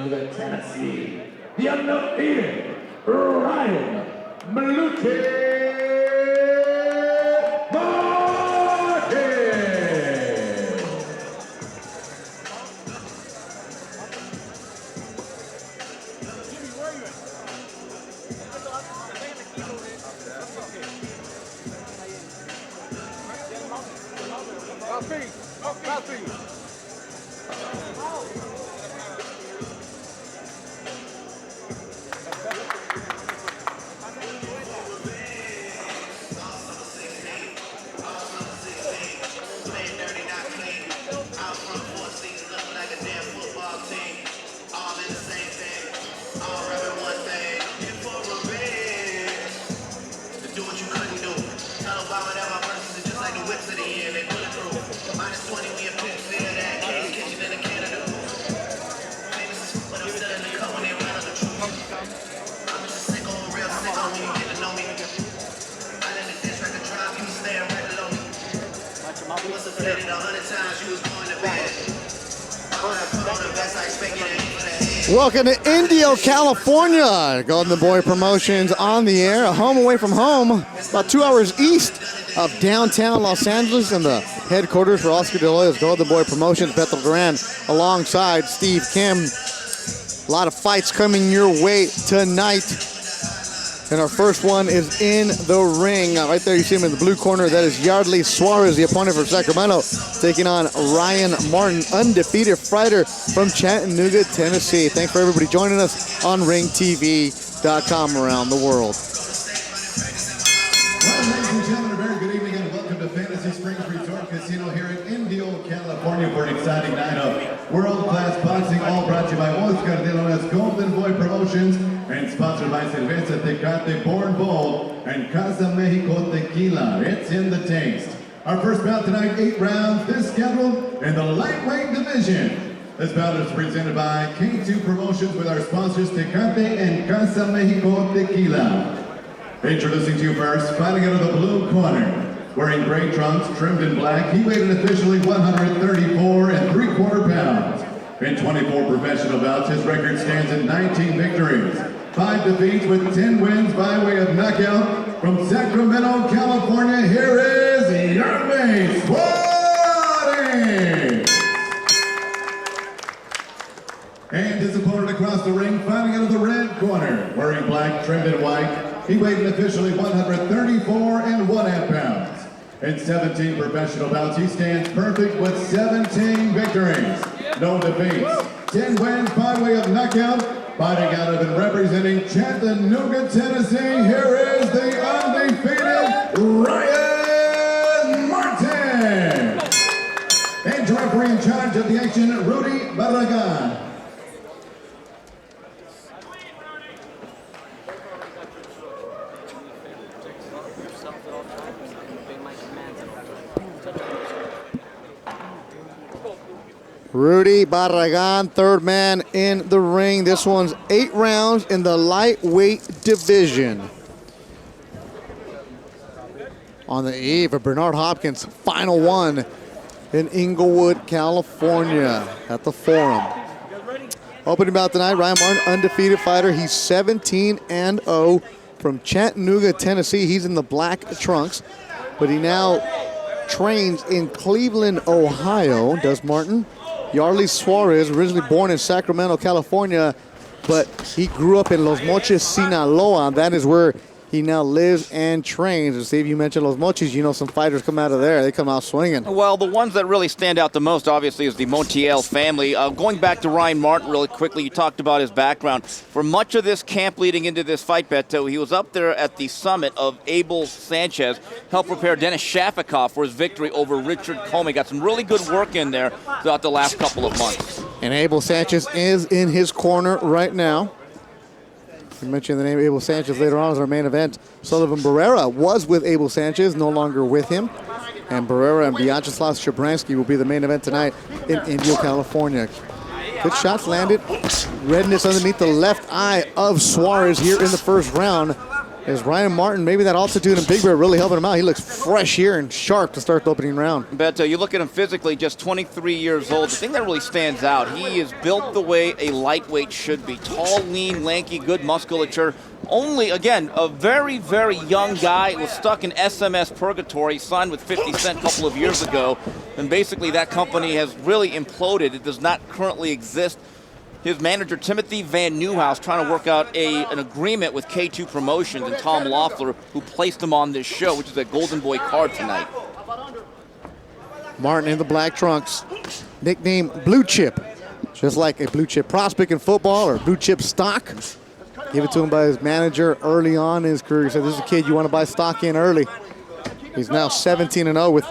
Chattanooga, Tennessee, the undefeated Ryan Malute. Welcome to Indio, California. Golden Boy Promotions on the air, a home away from home, about 2 hours east of downtown Los Angeles, and the headquarters for Oscar De La Hoya's Golden Boy Promotions. Bethel Duran alongside Steve Kim. A lot of fights coming your way tonight. And our first one is in the ring. Right there, you see him in the blue corner. That is Yardley Suarez, the opponent from Sacramento, taking on Ryan Martin, undefeated fighter from Chattanooga, Tennessee. Thanks for everybody joining us on ringtv.com around the world. Well, ladies and gentlemen, a very good evening and welcome to Fantasy Springs Resort Casino here in Indio, California for an exciting night of world-class boxing, all brought to you by Oscar De La Hoya's Golden Boy Promotions and sponsored by Cerveza Tecate, Born Bold, and Casa Mexico Tequila. It's in the taste. Our first bout tonight, 8 rounds, this scheduled in the lightweight division. This bout is presented by K2 Promotions with our sponsors Tecate and Casa Mexico Tequila. Introducing to you first, fighting out of the blue corner. Wearing gray trunks, trimmed in black, he weighed in officially 134 3/4 pounds. In 24 professional bouts, his record stands at 19 victories, 5 defeats with 10 wins by way of knockout. From Sacramento, California, here is Yardley Suarez. And his opponent across the ring, fighting out of the red corner. Wearing black, trimmed in white, he weighed in officially 134 1/2 pounds. In 17 professional bouts, he stands perfect with 17 victories, no defeats, 10 wins by way of knockout. Fighting out of and representing Chattanooga, Tennessee, here is the undefeated Ryan Martin. And referee in charge of the action, Rudy Barragan. Rudy Barragan, third man in the ring. This one's 8 rounds in the lightweight division. On the eve of Bernard Hopkins' final one in Inglewood, California at the Forum. Opening bout tonight, Ryan Martin, undefeated fighter. He's 17-0 from Chattanooga, Tennessee. He's in the black trunks, but he now trains in Cleveland, Ohio, does Martin. Yardley Suarez, originally born in Sacramento, California, but he grew up in Los Mochis, Sinaloa. That is where he now lives and trains. And Steve, you mentioned Los Mochis. You know some fighters come out of there. They come out swinging. Well, the ones that really stand out the most, obviously, is the Montiel family. Going back to Ryan Martin really quickly, you talked about his background. For much of this camp leading into this fight, Beto, he was up there at the summit of Abel Sanchez, helped prepare Dennis Shafikoff for his victory over Richard Comey. Got some really good work in there throughout the last couple of months. And Abel Sanchez is in his corner right now. We mentioned the name Abel Sanchez later on as our main event. Sullivan Barrera was with Abel Sanchez, no longer with him. And Barrera and Vyacheslav Shabransky will be the main event tonight in Indio, California. Good shots landed. Redness underneath the left eye of Suarez here in the first round. Is Ryan Martin, maybe that altitude and Big Bear really helping him out. He looks fresh here and sharp to start the opening round. But you look at him physically, just 23 years old. The thing that really stands out, he is built the way a lightweight should be. Tall, lean, lanky, good musculature. Only, again, a very, very young guy. Was stuck in SMS purgatory, signed with 50 Cent a couple of years ago. And basically that company has really imploded. It does not currently exist. His manager, Timothy Van Nieuwhouse, trying to work out an agreement with K2 Promotions and Tom Loeffler, who placed him on this show, which is a Golden Boy card tonight. Martin in the black trunks, nicknamed Blue Chip. Just like a blue chip prospect in football or blue chip stock. Give it to him by his manager early on in his career. He said, this is a kid you want to buy stock in early. He's now 17-0 with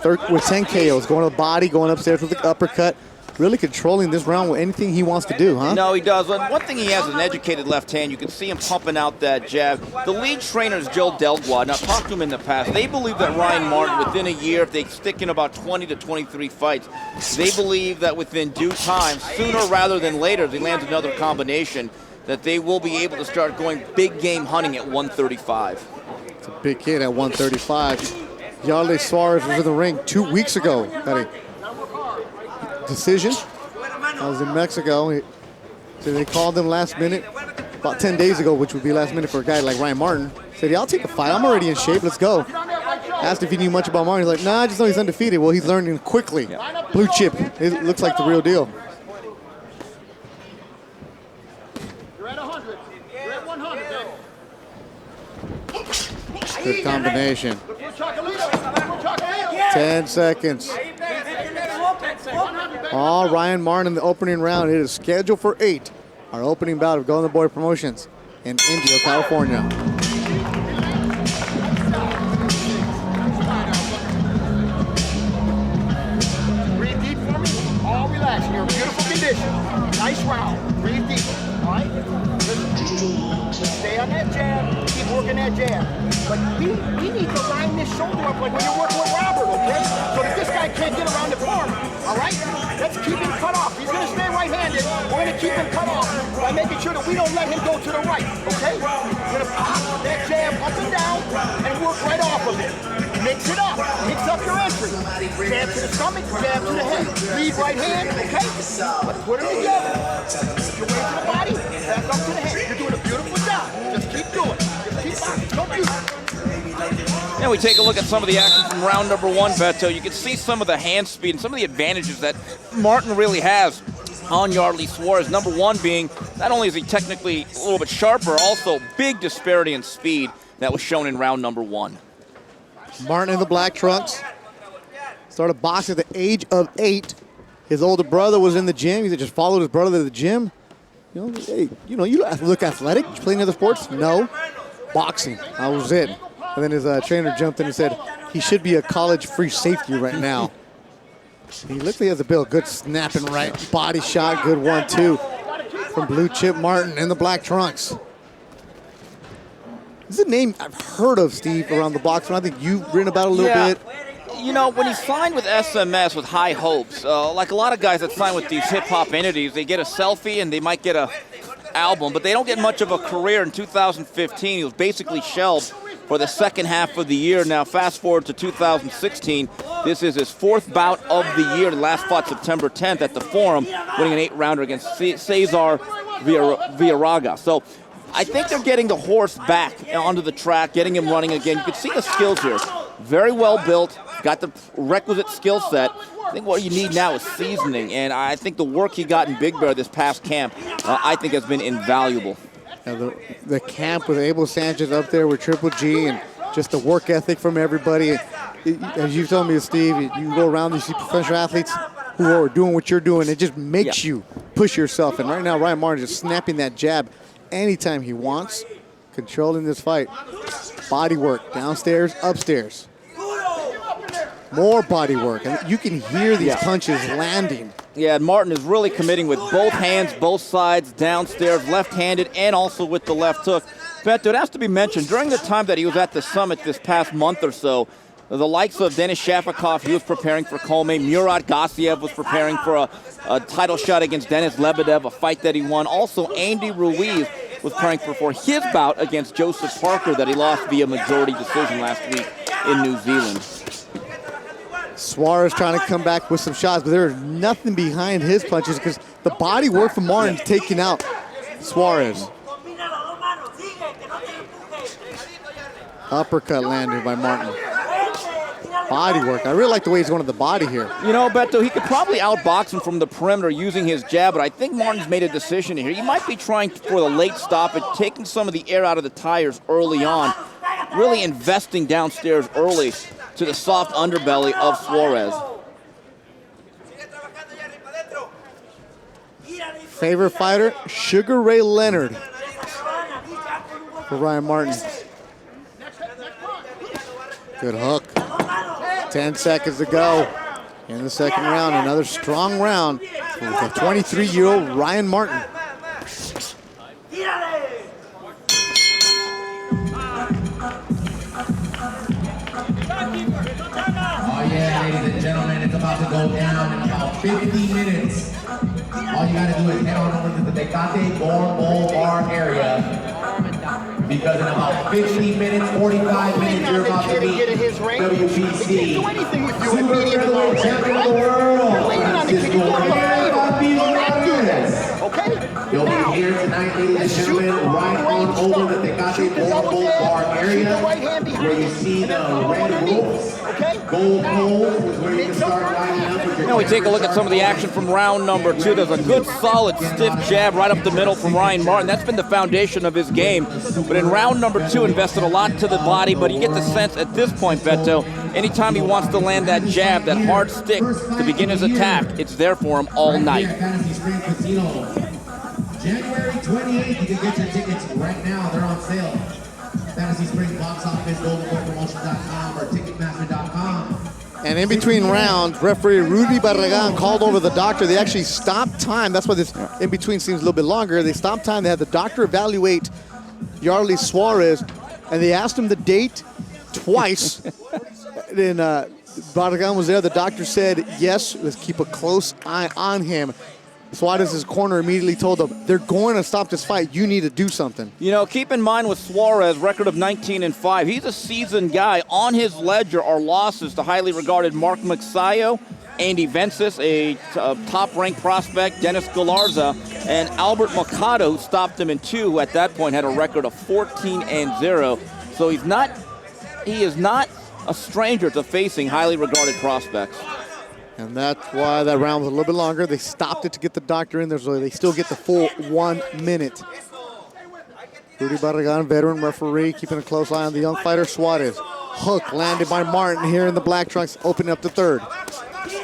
10 KOs, going to the body, going upstairs with the uppercut. Really controlling this round with anything he wants to do, huh? No, he does. One thing he has is an educated left hand. You can see him pumping out that jab. The lead trainer is Joe Delgua. Now, I've talked to him in the past. They believe that Ryan Martin, within a year, if they stick in about 20 to 23 fights, they believe that within due time, sooner rather than later, if he lands another combination, that they will be able to start going big game hunting at 135. It's a big kid at 135. Yarley Suarez was in the ring 2 weeks ago. Got a decision. I was in Mexico. So they called him last minute, about 10 days ago, which would be last minute for a guy like Ryan Martin. Said, yeah, I'll take a fight. I'm already in shape. Let's go. Asked if he knew much about Martin. He's like, nah, I just know he's undefeated. Well, he's learning quickly. Blue chip. It looks like the real deal. You're at 100. You're at 100, baby. Good combination. 10 seconds. All Ryan Martin in the opening round. It is scheduled for 8. Our opening bout of Golden Boy Promotions in Indio, California. Breathe deep for me. All relax. You're in beautiful condition. Nice round. Breathe deep. All right? Stay on that jab. Keep working that jab. But we need to line this shoulder up like when you're working with Robert, okay? So that this guy can't get around the corner. All right? Let's keep him cut off. He's going to stay right-handed. We're going to keep him cut off by making sure that we don't let him go to the right, okay? We're going to pop that jab up and down and work right off of it. Mix it up. Mix up your entry. Jab to the stomach, jab to the head. Lead right hand, okay? Let's put them together. Get your way to the body, back up to the head. You're doing a beautiful job. Just keep doing it. Just keep boxing. Don't use it. And we take a look at some of the action from round number 1, Beto. You can see some of the hand speed and some of the advantages that Martin really has on Yarley Suarez. Number 1 being, not only is he technically a little bit sharper, also big disparity in speed that was shown in round number 1. Martin in the black trunks. Started boxing at the age of 8. His older brother was in the gym. He just followed his brother to the gym. You know, hey, you look athletic. Did you play any other sports? No. Boxing. That was it. And then his trainer jumped in and said, he should be a college free safety right now. He looks like he has a build. Good snapping right. Body shot. Good 1-2 from Blue Chip Martin in the black trunks. This is a name I've heard of, Steve, around the boxing. I think you've written about it a little bit. You know, when he signed with SMS with high hopes, like a lot of guys that sign with these hip-hop entities, they get a selfie and they might get a album, but they don't get much of a career. In 2015, he was basically shelved for the second half of the year. Now, fast forward to 2016, this is his 4th bout of the year. The last fought September 10th at the Forum, winning an 8-rounder against Cesar Villarraga. So I think they're getting the horse back onto the track, getting him running again. You can see the skills here. Very well built, got the requisite skill set. I think what you need now is seasoning, and I think the work he got in Big Bear this past camp, I think has been invaluable. The camp with Abel Sanchez up there with Triple G and just the work ethic from everybody. As you told me, Steve, you go around and you see professional athletes who are doing what you're doing. It just makes you push yourself. And right now, Ryan Martin is just snapping that jab anytime he wants, controlling this fight. Body work, downstairs, upstairs. More body work, and you can hear these punches landing. Yeah, and Martin is really committing with both hands, both sides, downstairs, left-handed, and also with the left hook. Beto, it has to be mentioned, during the time that he was at the summit this past month or so, the likes of Denis Shafikov, he was preparing for Coleman. Murat Gassiev was preparing for a title shot against Denis Lebedev, a fight that he won. Also, Andy Ruiz was preparing for his bout against Joseph Parker that he lost via majority decision last week in New Zealand. Suarez trying to come back with some shots, but there's nothing behind his punches because the body work from Martin's taking out Suarez. Uppercut landed by Martin. Body work. I really like the way he's going to the body here. You know, Beto, he could probably outbox him from the perimeter using his jab, but I think Martin's made a decision here. He might be trying for the late stoppage, taking some of the air out of the tires early on, really investing downstairs early to the soft underbelly of Suarez. Favorite fighter, Sugar Ray Leonard for Ryan Martin. Good hook. 10 seconds to go in the second round. Another strong round for the 23-year-old Ryan Martin. Oh yeah, ladies and gentlemen, it's about to go down in about 50 minutes. All you gotta do is head on over to the Tecate Bowl Bar area. Because in about 50 minutes, 45 minutes, you're about to meet WBC Super Featherweight Champion of the World, Okay? You'll be here tonight, ladies and gentlemen, right on over the Tecate Bowl Bar area, where you see the red ropes, gold poles, is where you can start lining up with your. Now we take a look at some of the action from round number 2. There's a good, solid, stiff jab right up the middle from Ryan Martin. That's been the foundation of his game. But in round number 2, invested a lot to the body, but you get the sense at this point, Beto, anytime he wants to land that jab, that hard stick to begin his attack, it's there for him all night. January 28th, you can get your tickets right now. They're on sale. Fantasy Springs box office, buildup.promotion.com or ticketmaster.com. And in between rounds, referee Rudy Barragan called over the doctor. They actually stopped time. That's why this in between seems a little bit longer. They stopped time. They had the doctor evaluate Yarley Suarez, and they asked him the date twice. Then Barragan was there. The doctor said, yes, let's keep a close eye on him. Suarez's corner immediately told him, they're going to stop this fight. You need to do something. You know, keep in mind with Suarez, record of 19-5. He's a seasoned guy. On his ledger are losses to highly regarded Mark Magsayo, Andy Vences, a top-ranked prospect, Dennis Galarza, and Albert Mercado, who stopped him in 2, who at that point had a record of 14-0. So he is not a stranger to facing highly regarded prospects. And that's why that round was a little bit longer. They stopped it to get the doctor in there, so they still get the full 1 minute. Rudy Barragan, veteran referee, keeping a close eye on the young fighter Suarez. Hook landed by Martin here in the black trunks, opening up the third.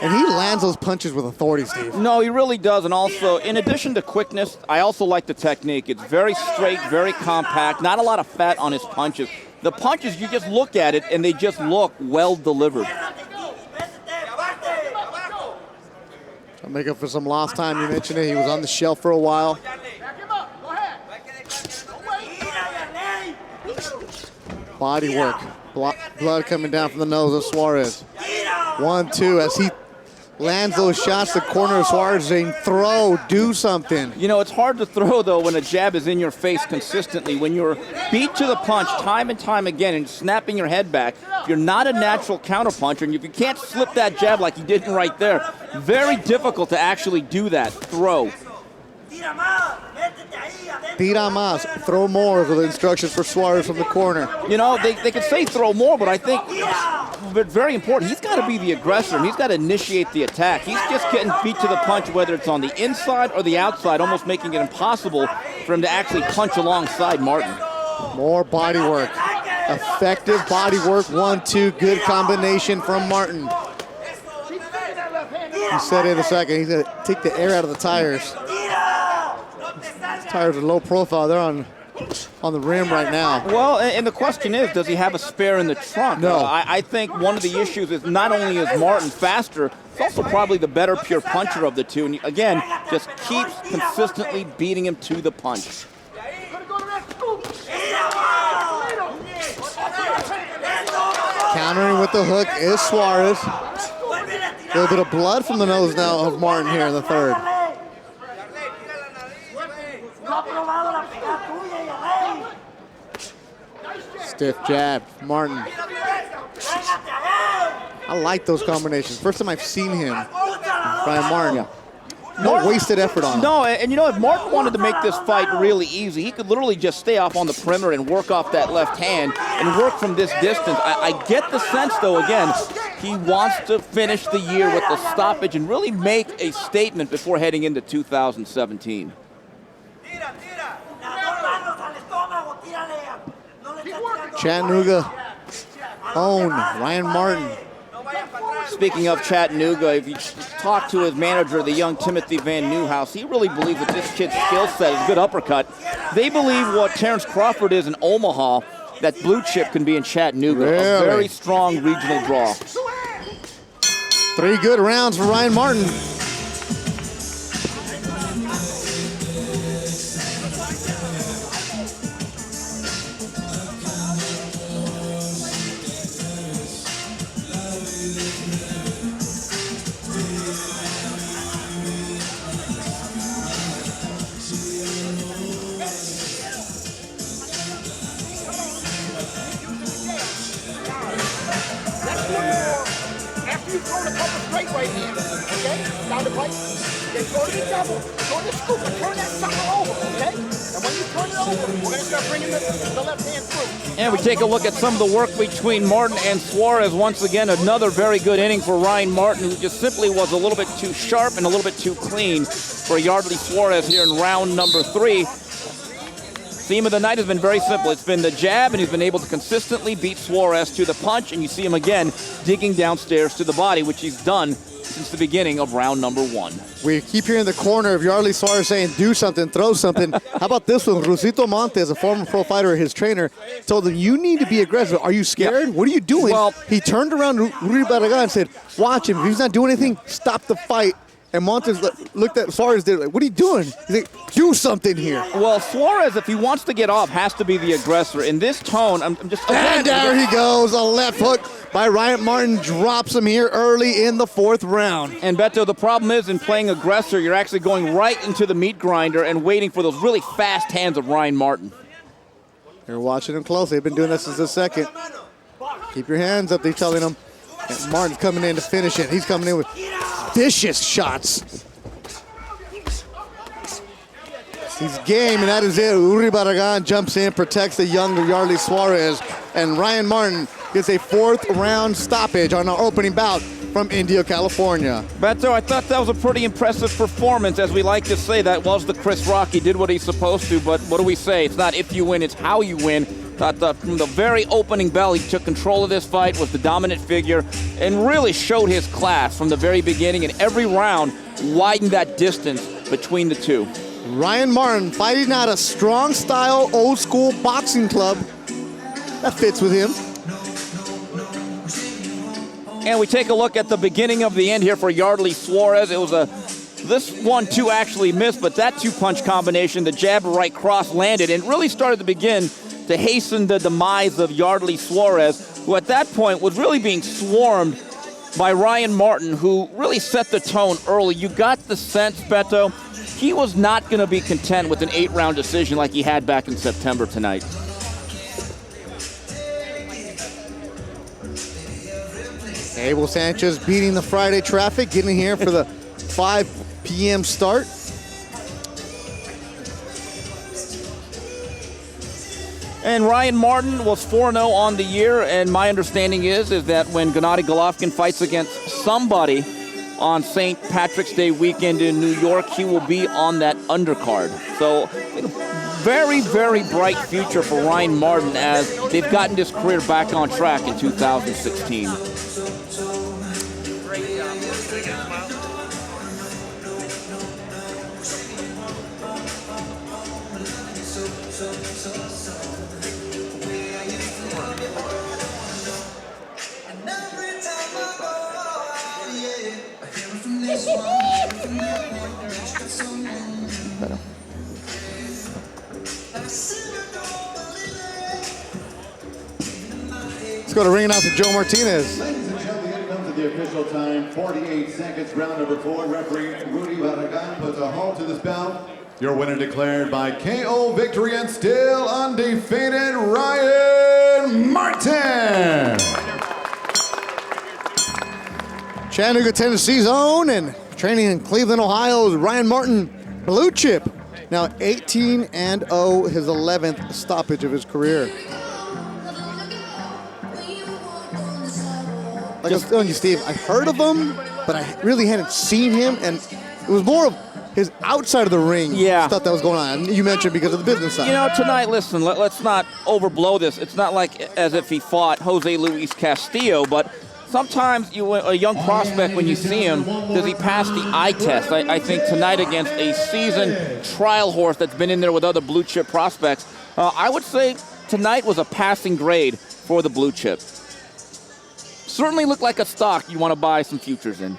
And he lands those punches with authority, Steve. No, he really does. And also, in addition to quickness, I also like the technique. It's very straight, very compact, not a lot of fat on his punches. The punches, you just look at it, and they just look well delivered. I'll make up for some lost time. You mentioned it. He was on the shelf for a while. Body work. Blood coming down from the nose of Suarez. 1-2 as he lands those shots. The corner of Suarez saying, throw, do something. You know, it's hard to throw, though, when a jab is in your face consistently. When you're beat to the punch time and time again and snapping your head back, if you're not a natural counterpuncher, and if you can't slip that jab like he did right there, very difficult to actually do that, throw. Tira más, throw more, are the instructions for Suarez from the corner. You know, they could say throw more, but I think, but very important, he's got to be the aggressor. He's got to initiate the attack. He's just getting beat to the punch, whether it's on the inside or the outside, almost making it impossible for him to actually punch alongside Martin. More body work. Effective body work, 1-2, good combination from Martin. He said in a second, he's going to take the air out of the tires. Tires are low profile. They're on the rim right now. Well, and the question is, does he have a spare in the trunk? No. I think one of the issues is not only is Martin faster, he's also probably the better pure puncher of the two. And again, just keeps consistently beating him to the punch. Countering with the hook is Suarez. A little bit of blood from the nose now of Martin here in the third. Stiff jab, Martin. I like those combinations. First time I've seen him, Ryan Martin. Yeah. No wasted effort on him. No, and you know, if Martin wanted to make this fight really easy, he could literally just stay off on the perimeter and work off that left hand and work from this distance. I get the sense, though, again, he wants to finish the year with the stoppage and really make a statement before heading into 2017. Chattanooga own Ryan Martin. Speaking of Chattanooga, if you talk to his manager, the young Timothy Van Nieuwhouse, he really believes that this kid's skill set is a good uppercut. They believe what Terrence Crawford is in Omaha, that blue chip can be in Chattanooga. Really? A very strong regional draw. 3 good rounds for Ryan Martin. After you throw the couple straight right hands, okay? Down the pipe. Then go to the double, go to the scoop, and turn that sucker over, okay? And when you turn it over, we're going to start bringing the left hand through. And we take a look at some of the work between Martin and Suarez. Once again, another very good inning for Ryan Martin, who just simply was a little bit too sharp and a little bit too clean for Yardley Suarez here in round number 3. Theme of the night has been very simple. It's been the jab, and he's been able to consistently beat Suarez to the punch, and you see him again digging downstairs to the body, which he's done since the beginning of round number 1. We keep hearing the corner of Yardley Suarez saying, do something, throw something. How about this one? Rusito Montes, a former pro fighter, his trainer, told him, you need to be aggressive. Are you scared? What are you doing? Well, he turned around to Rudy Barragan and said, watch him. If he's not doing anything, stop the fight. And Montes looked at Suarez, did like, what are you doing? He's like, do something here. Well, Suarez, if he wants to get off, has to be the aggressor. In this tone, I'm just... And there he goes, a left hook by Ryan Martin, drops him here early in the 4th round. And Beto, the problem is in playing aggressor, you're actually going right into the meat grinder and waiting for those really fast hands of Ryan Martin. You're watching him closely. They've been doing this since the second. Keep your hands up, they're telling him. And Martin's coming in to finish it. He's coming in with vicious shots. He's game, and that is it. Uri Barragan jumps in, protects the younger Yardley Suarez, and Ryan Martin gets a 4th round stoppage on our opening bout from Indio, California. Beto, I thought that was a pretty impressive performance. As we like to say, that was the Chris Rock. He did what he's supposed to, but what do we say? It's not if you win, it's how you win. Thought from the very opening bell, he took control of this fight, was the dominant figure, and really showed his class from the very beginning, and every round widened that distance between the two. Ryan Martin fighting out a strong style, old school boxing club. That fits with him. And we take a look at the beginning of the end here for Yardley Suarez. It was this 1-2 actually missed, but that 2-punch combination, the jab right cross landed, and really started to begin to hasten the demise of Yardley Suarez, who at that point was really being swarmed by Ryan Martin, who really set the tone early. You got the sense, Beto, he was not going to be content with an 8-round decision like he had back in September tonight. Abel Sanchez beating the Friday traffic, getting here for the 5 p.m. start. And Ryan Martin was 4-0 on the year, and my understanding is that when Gennady Golovkin fights against somebody on St. Patrick's Day weekend in New York, he will be on that undercard. So, very, very bright future for Ryan Martin as they've gotten his career back on track in 2016. Let's go to ring announcer Joe Martinez. Ladies and gentlemen, here comes the official time. 48 seconds, round number 4. Referee Rudy Barragan puts a halt to this bout. Your winner declared by KO victory and still undefeated, Ryan Chattanooga, Tennessee's own, and training in Cleveland, Ohio's Ryan Martin, blue chip. Now 18-0, his 11th stoppage of his career. Like I was telling you, Steve, I heard of him, but I really hadn't seen him, and it was more of his outside of the ring stuff that was going on. You mentioned because of the business side. You know, tonight, listen, let's not overblow this. It's not like as if he fought Jose Luis Castillo, but sometimes a young prospect, when you see him, does he pass the eye test? I think tonight against a seasoned trial horse that's been in there with other blue chip prospects, I would say tonight was a passing grade for the blue chip. Certainly looked like a stock you want to buy some futures in.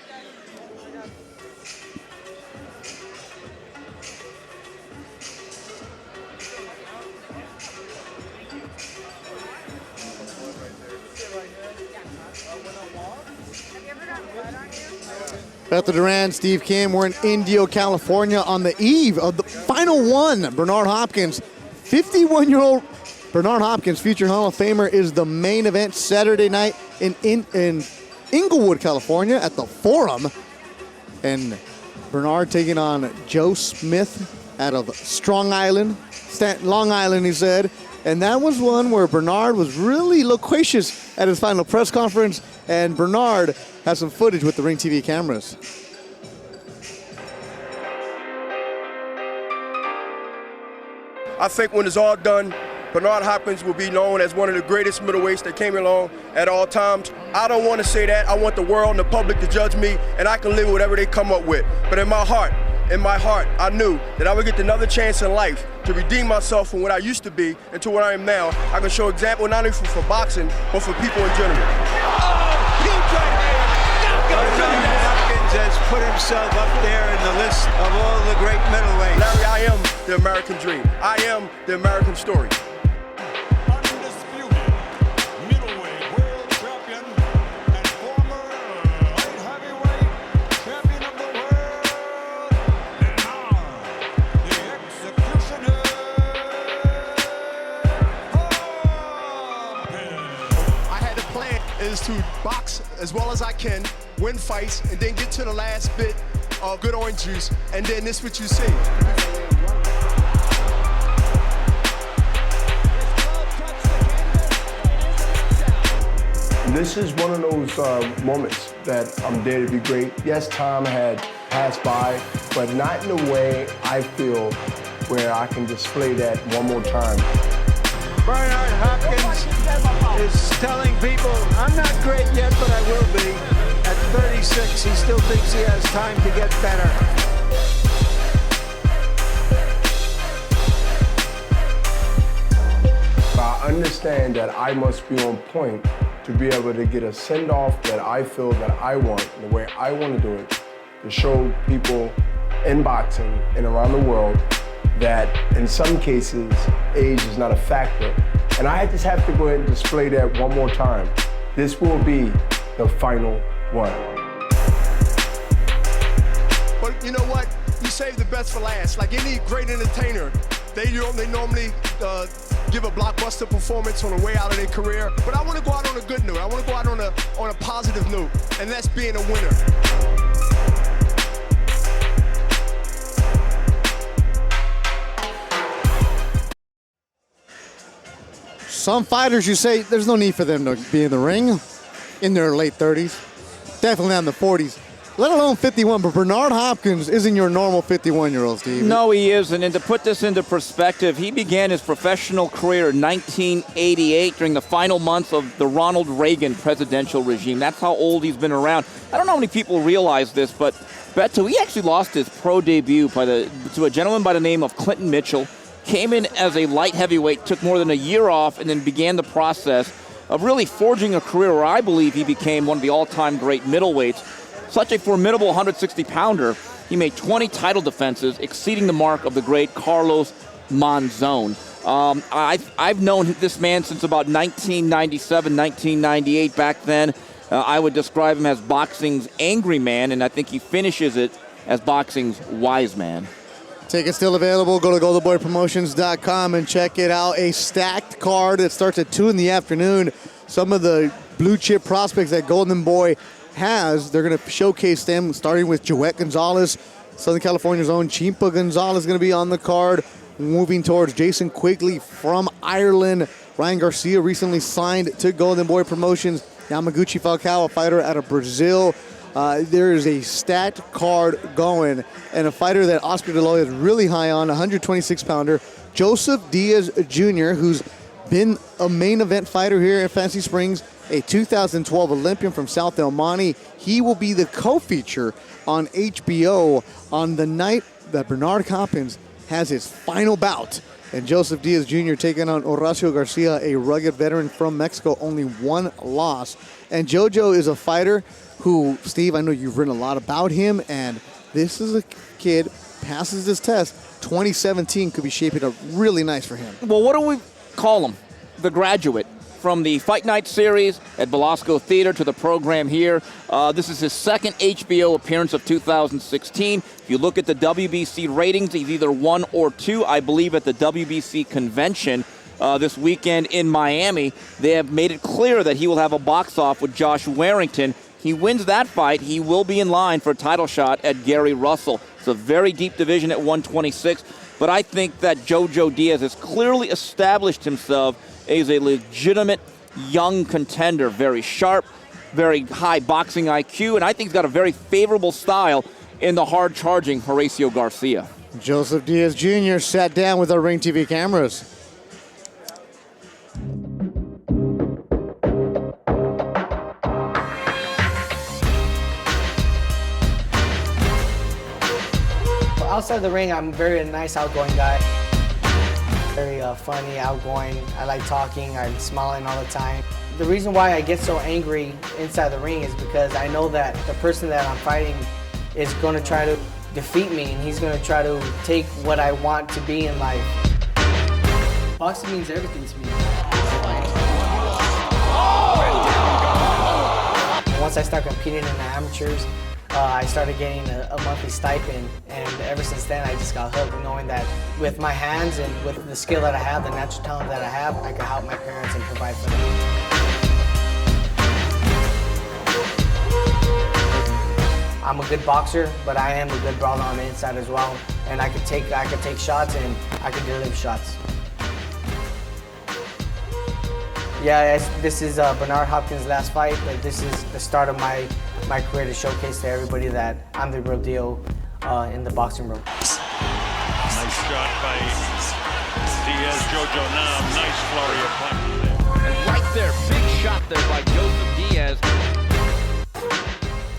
Beth Duran, Steve Kim, we're in Indio, California on the eve of the final one. Bernard Hopkins, 51-year-old Bernard Hopkins, future Hall of Famer, is the main event Saturday night in Inglewood, California at the Forum. And Bernard taking on Joe Smith out of Strong Island, Long Island, he said. And that was one where Bernard was really loquacious at his final press conference, and Bernard has some footage with the Ring TV cameras. I think when it's all done, Bernard Hopkins will be known as one of the greatest middleweights that came along at all times. I don't want to say that. I want the world and the public to judge me, and I can live with whatever they come up with. But in my heart, I knew that I would get another chance in life to redeem myself from what I used to be into what I am now. I can show example not only for boxing, but for people in general. Huge right hand. Bernard Hopkins has put himself up there in the list of all the great middleweights. Larry, I am the American dream. I am the American story. Undisputed middleweight world champion and former light heavyweight champion of the world, Bernard, the executioner. I had a plan is to box as well as I can, win fights, and then get to the last bit of good orange juice, and then this is what you see. This is one of those moments that I'm there to be great. Yes, time had passed by, but not in a way I feel where I can display that one more time. Bernard Hopkins is telling people, I'm not great yet, but I will be. At 36, he still thinks he has time to get better. I understand that I must be on point to be able to get a send-off that I feel that I want, the way I want to do it, to show people in boxing and around the world that in some cases, age is not a factor. And I just have to go ahead and display that one more time. This will be the final one. But you know what? You save the best for last. Like any great entertainer, they normally give a blockbuster performance on the way out of their career. But I want to go out on a good note. I want to go out on a positive note, and that's being a winner. Some fighters, you say, there's no need for them to be in the ring in their late 30s. Definitely not in the 40s. Let alone 51, but Bernard Hopkins isn't your normal 51-year-old, Steve. No, he isn't. And to put this into perspective, he began his professional career in 1988 during the final months of the Ronald Reagan presidential regime. That's how old he's been around. I don't know how many people realize this, but Beto, he actually lost his pro debut to a gentleman by the name of Clinton Mitchell. Came in as a light heavyweight, took more than a year off, and then began the process of really forging a career where I believe he became one of the all-time great middleweights. Such a formidable 160-pounder, he made 20 title defenses, exceeding the mark of the great Carlos Monzon. I've known this man since about 1997, 1998. Back then, I would describe him as boxing's angry man, and I think he finishes it as boxing's wise man. Tickets still available. Go to goldenboypromotions.com and check it out. A stacked card that starts at 2 in the afternoon. Some of the blue chip prospects that Golden Boy they're going to showcase them, starting with Joet Gonzalez, Southern California's own Chimpa Gonzalez, going to be on the card. Moving towards Jason Quigley from Ireland. Ryan Garcia recently signed to Golden Boy Promotions. Yamaguchi Falcao, a fighter out of Brazil. There is a stacked card going, and a fighter that Oscar De La Hoya is really high on, 126-pounder, Joseph Diaz Jr., who's been a main event fighter here at Fancy Springs, a 2012 Olympian from South El Monte. He will be the co-feature on HBO on the night that Bernard Hopkins has his final bout. And Joseph Diaz Jr. taking on Horacio Garcia, a rugged veteran from Mexico, only one loss. And JoJo is a fighter who, Steve, I know you've written a lot about him, and this is a kid, passes this test. 2017 could be shaping up really nice for him. Well, what do we call him? The graduate. From the Fight Night series at Belasco Theater to the program here. This is his second HBO appearance of 2016. If you look at the WBC ratings, he's either 1 or 2. I believe at the WBC convention this weekend in Miami, they have made it clear that he will have a box off with Josh Warrington. He wins that fight, he will be in line for a title shot at Gary Russell. It's a very deep division at 126, but I think that JoJo Diaz has clearly established himself as a legitimate young contender, very sharp, very high boxing IQ, and I think he's got a very favorable style in the hard-charging Horacio Garcia. Joseph Diaz Jr. sat down with our Ring TV cameras. Outside the ring, I'm a very nice, outgoing guy. Very funny, outgoing. I like talking. I'm smiling all the time. The reason why I get so angry inside the ring is because I know that the person that I'm fighting is going to try to defeat me, and he's going to try to take what I want to be in life. Boxing means everything to me. Once I start competing in the amateurs, I started getting a monthly stipend, and ever since then I just got hooked, knowing that with my hands and with the skill that I have, the natural talent that I have, I can help my parents and provide for them. I'm a good boxer, but I am a good brawler on the inside as well, and I could take shots and I could deliver shots. Yeah, this is Bernard Hopkins' last fight, but this is the start of my career to showcase to everybody that I'm the real deal in the boxing room. Nice shot by Diaz. JoJo now, nice flurry of punches there. And right there, big shot there by Joseph Diaz.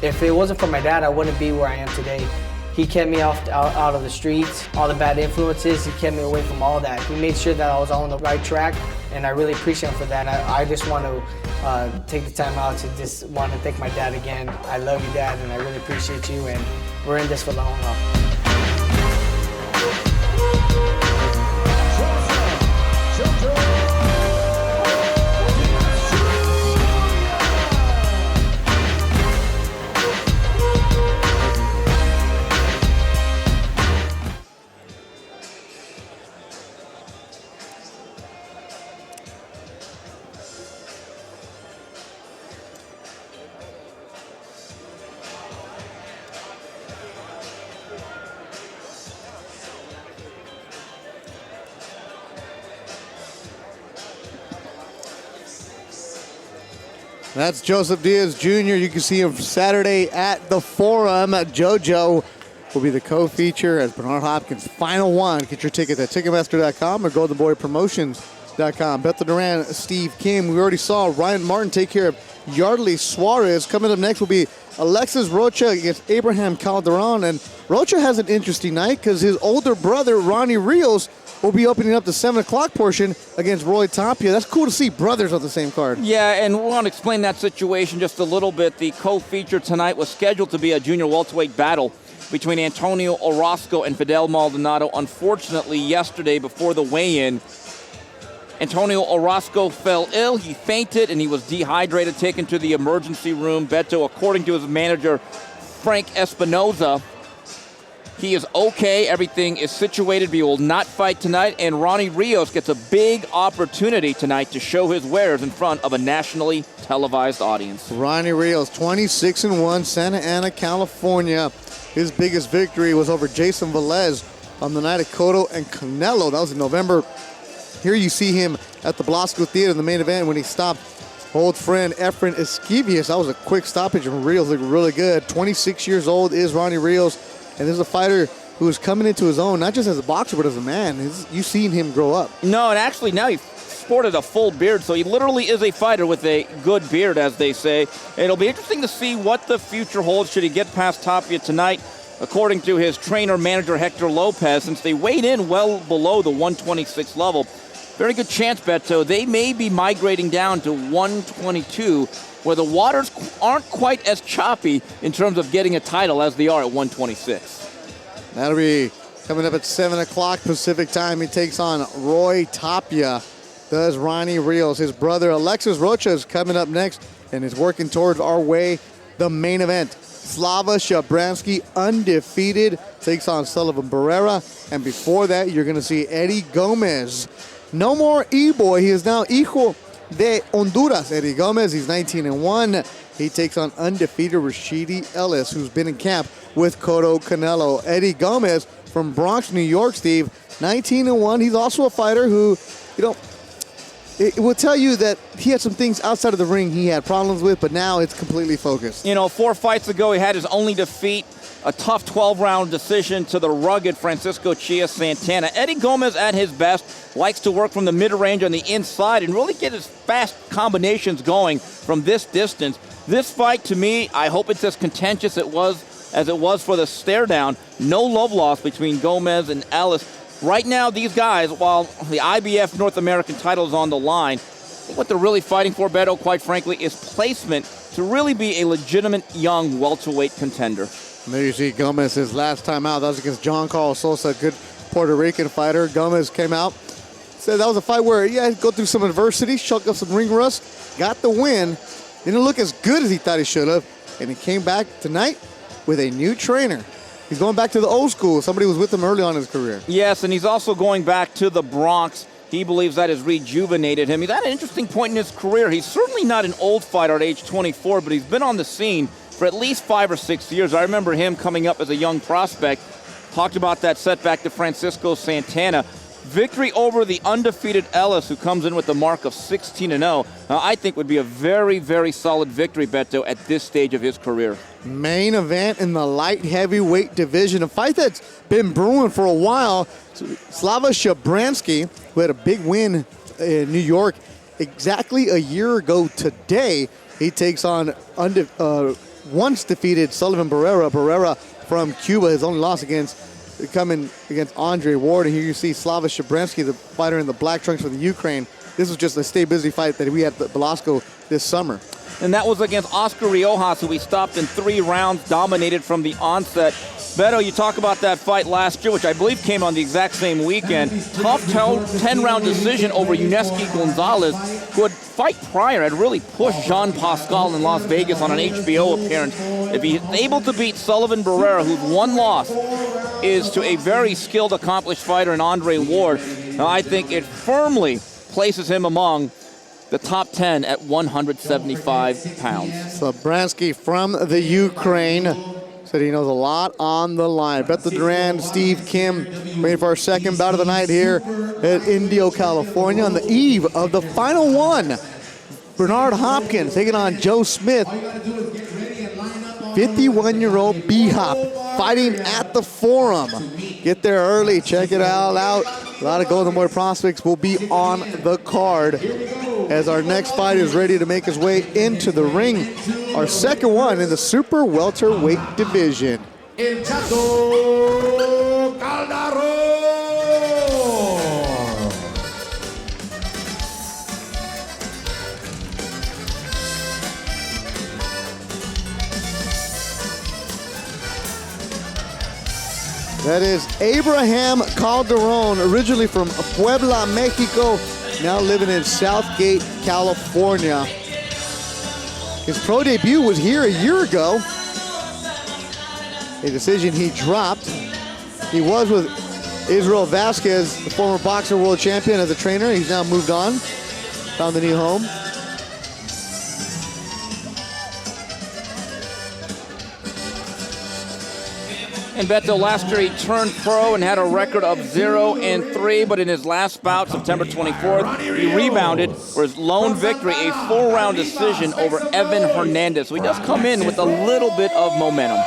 If it wasn't for my dad, I wouldn't be where I am today. He kept me out of the streets, all the bad influences. He kept me away from all that. He made sure that I was on the right track, and I really appreciate him for that. I just want to take the time out to just want to thank my dad again. I love you, Dad, and I really appreciate you, and we're in this for the long haul. That's Joseph Diaz Jr. You can see him Saturday at the Forum. JoJo will be the co-feature as Bernard Hopkins' final one. Get your tickets at Ticketmaster.com or GoldenBoyPromotions.com. Beto Duran, Steve Kim. We already saw Ryan Martin take care of Yardley Suarez. Coming up next will be Alexis Roacha against Abraham Calderon. And Roacha has an interesting night because his older brother, Ronnie Rios, will be opening up the 7 o'clock portion against Roy Tapia. That's cool to see brothers on the same card. Yeah, and we want to explain that situation just a little bit. The co-feature tonight was scheduled to be a junior welterweight battle between Antonio Orozco and Fidel Maldonado. Unfortunately, yesterday before the weigh-in, Antonio Orozco fell ill. He fainted and he was dehydrated, taken to the emergency room. Beto, according to his manager, Frank Espinoza, He is okay. Everything is situated. He will not fight tonight. And Ronnie Rios gets a big opportunity tonight to show his wares in front of a nationally televised audience. Ronnie Rios, 26-1, Santa Ana, California. His biggest victory was over Jason Velez on the night of Cotto and Canelo. That was in November. Here you see him at the Blasco Theater in the main event when he stopped old friend Efren Esquivias. That was a quick stoppage, and Rios looked really good. 26 years old is Ronnie Rios, and this is a fighter who is coming into his own, not just as a boxer, but as a man. You've seen him grow up. No, and actually now he sported a full beard, so he literally is a fighter with a good beard, as they say. It'll be interesting to see what the future holds should he get past Tapia tonight. According to his trainer-manager Hector Lopez, since they weighed in well below the 126 level, very good chance, Beto, they may be migrating down to 122, where the waters aren't quite as choppy in terms of getting a title as they are at 126. That'll be coming up at 7 o'clock Pacific time. He takes on Roy Tapia. Does Ronnie Rios. His brother Alexis Roacha is coming up next and is working towards our way, the main event. Slava Shabransky, undefeated, takes on Sullivan Barrera. And before that, you're going to see Eddie Gomez. No more E-boy. He is now Hijo de Honduras. Eddie Gomez, he's 19-1. He takes on undefeated Rashidi Ellis, who's been in camp with Cotto Canelo. Eddie Gomez from Bronx, New York, Steve, 19-1. He's also a fighter who, it will tell you that he had some things outside of the ring he had problems with, but now it's completely focused. 4 fights ago, he had his only defeat, a tough 12-round decision to the rugged Francisco Chia Santana. Eddie Gomez at his best likes to work from the mid-range on the inside and really get his fast combinations going from this distance. This fight, to me, I hope it's as contentious as it was for the stare-down. No love lost between Gomez and Ellis. Right now, these guys, while the IBF North American title is on the line, I think what they're really fighting for, Beto, quite frankly, is placement to really be a legitimate young welterweight contender. There you see Gomez his last time out. That was against John Carlos Sosa, good Puerto Rican fighter. Gomez came out, said that was a fight where he had to go through some adversity, chuck up some ring rust, got the win. Didn't look as good as he thought he should have, and he came back tonight with a new trainer. He's going back to the old school. Somebody was with him early on in his career. Yes, and he's also going back to the Bronx. He believes that has rejuvenated him. He's at an interesting point in his career. He's certainly not an old fighter at age 24, but he's been on the scene for at least 5 or 6 years. I remember him coming up as a young prospect. Talked about that setback to Francisco Santana. Victory over the undefeated Ellis, who comes in with the mark of 16-0. I think would be a very, very solid victory, Beto, at this stage of his career. Main event in the light heavyweight division, a fight that's been brewing for a while. Slava Shabransky, who had a big win in New York exactly a year ago today, he takes on once defeated Sullivan Barrera. Barrera from Cuba, his only loss coming against Andre Ward. And here you see Slava Shabransky, the fighter in the black trunks for the Ukraine. This was just a stay busy fight that we had at Belasco this summer. And that was against Oscar Riojas, who we stopped in 3 rounds, dominated from the onset. Beto, you talk about that fight last year, which I believe came on the exact same weekend. Tough 10-round decision over Yuneski Gonzalez, who had fight prior had really pushed Jean Pascal in Las Vegas on an HBO appearance. If he's able to beat Sullivan Barrera, whose one loss is to a very skilled, accomplished fighter in Andre Ward, I think it firmly places him among the top 10 at 175 pounds. Shabransky from the Ukraine said he knows a lot on the line. Beto Duran, Steve Kim, waiting for our second bout of the night here at Indio, California, on the eve of the final one. Bernard Hopkins taking on Joe Smith. 51-year-old B-Hop fighting at the Forum. Get there early, check it all out. A lot of Golden Boy prospects will be on the card as our next fight is ready to make his way into the ring. Our second one in the super welterweight division. El Chato Calderon. That is Abraham Calderon, originally from Puebla, Mexico, now living in Southgate, California. His pro debut was here a year ago, a decision he dropped. He was with Israel Vasquez, the former boxer world champion, as a trainer. He's now moved on, found the new home. And Beto, last year he turned pro and had a record of 0-3, but in his last bout, September 24th, he rebounded for his lone victory, a 4-round decision over Evan Hernandez. So he does come in with a little bit of momentum.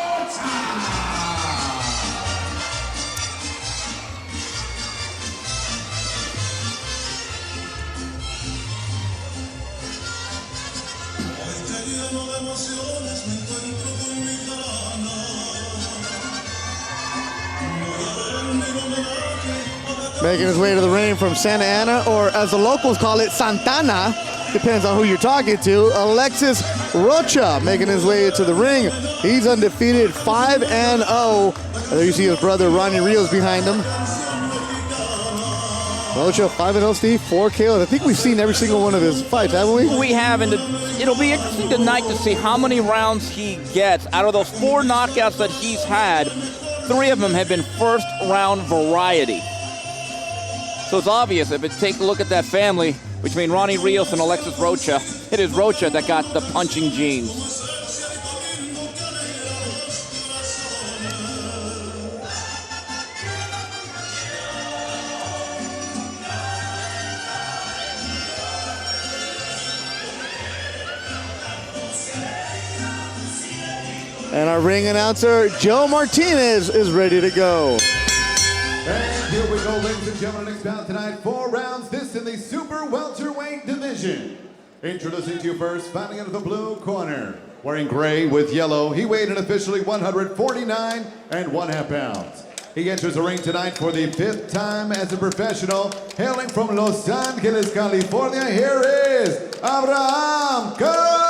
Making his way to the ring from Santa Ana, or as the locals call it, Santana. Depends on who you're talking to. Alexis Roacha making his way to the ring. He's undefeated, 5-0. There you see his brother Ronnie Rios behind him. Roacha 5-0, Steve, 4 KOs. I think we've seen every single one of his fights, haven't we? We have, and it'll be interesting tonight to see how many rounds he gets. Out of those 4 knockouts that he's had, 3 of them have been first-round variety. So it's obvious, if you take a look at that family between Ronnie Rios and Alexis Roacha, it is Roacha that got the punching genes. And our ring announcer, Joe Martinez, is ready to go. And here we go, ladies and gentlemen. Next bout tonight, 4 rounds. This in the super welterweight division. Introducing to you first, fighting out of the blue corner, wearing gray with yellow. He weighed in officially 149 1/2 pounds. He enters the ring tonight for the 5th time as a professional, hailing from Los Angeles, California. Here is Abraham Calderon.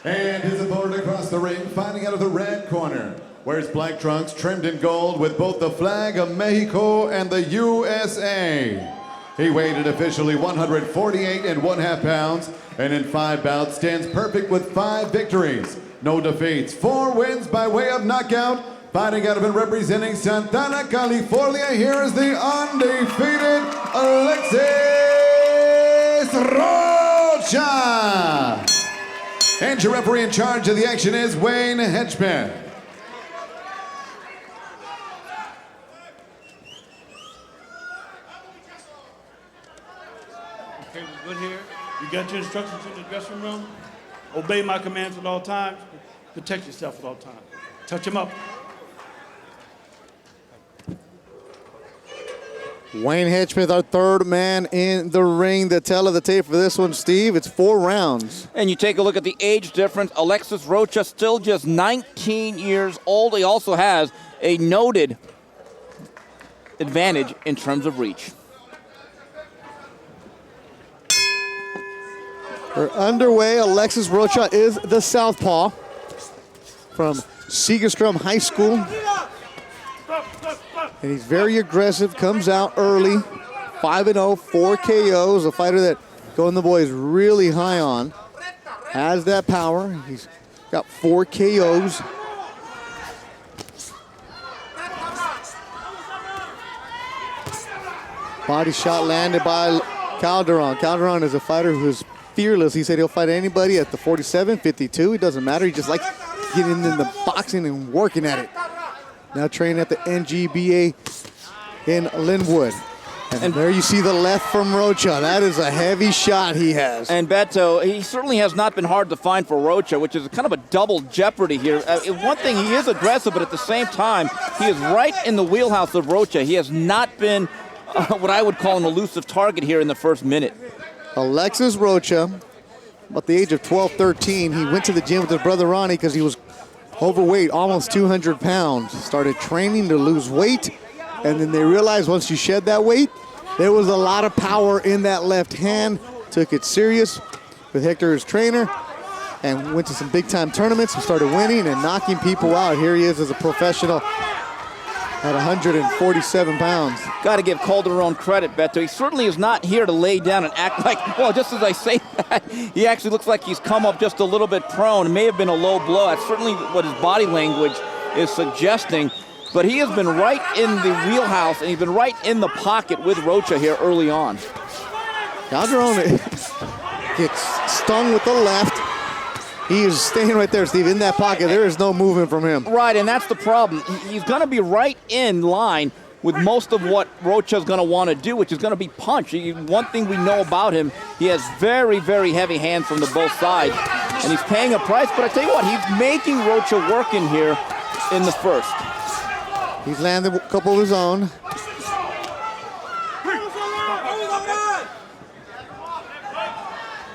And his opponent across the ring, fighting out of the red corner, wears black trunks trimmed in gold with both the flag of Mexico and the USA. He weighed in officially 148 1/2 pounds, and in 5 bouts stands perfect with 5 victories, no defeats, 4 wins by way of knockout. Fighting out of and representing Santana, California, here is the undefeated Alexis Roacha. And your referee in charge of the action is Wayne Hedgeman. Okay, we're good here. You got your instructions in the dressing room. Obey my commands at all times. Protect yourself at all times. Touch him up. Wayne Hedgemith, our 3rd man in the ring. The tell of the tape for this one, Steve, it's 4 rounds. And you take a look at the age difference. Alexis Roacha still just 19 years old. He also has a noted advantage in terms of reach. We're underway. Alexis Roacha is the southpaw from Segerstrom High School. And he's very aggressive, comes out early, 5-0, 4 KOs, a fighter that Golden Boy is really high on. Has that power. He's got 4 KOs. Body shot landed by Calderon. Calderon is a fighter who's fearless. He said he'll fight anybody at the 47, 52. It doesn't matter. He just likes getting in the boxing and working at it. Now training at the NGBA in Linwood. And there you see the left from Roacha. That is a heavy shot he has. And Beto, he certainly has not been hard to find for Roacha, which is kind of a double jeopardy here. One thing, he is aggressive, but at the same time, he is right in the wheelhouse of Roacha. He has not been what I would call an elusive target here in the first minute. Alexis Roacha, about the age of 12, 13, he went to the gym with his brother Ronnie because he was overweight, almost 200 pounds. Started training to lose weight, and then they realized once you shed that weight, there was a lot of power in that left hand. Took it serious with Hector, his trainer, and went to some big-time tournaments and started winning and knocking people out. Here he is as a professional at 147 pounds. Got to give Calderon credit, Beto. He certainly is not here to lay down and act like, well, just as I say that, he actually looks like he's come up just a little bit prone. It may have been a low blow. That's certainly what his body language is suggesting. But he has been right in the wheelhouse, and he's been right in the pocket with Roacha here early on. Calderon gets stung with the left. He is staying right there, Steve, in that pocket. There is no movement from him. Right, and that's the problem. He's going to be right in line with most of what Roacha's going to want to do, which is going to be punch. One thing we know about him, he has very, very heavy hands from the both sides, and he's paying a price. But I tell you what, he's making Roacha work in here in the first. He's landed a couple of his own.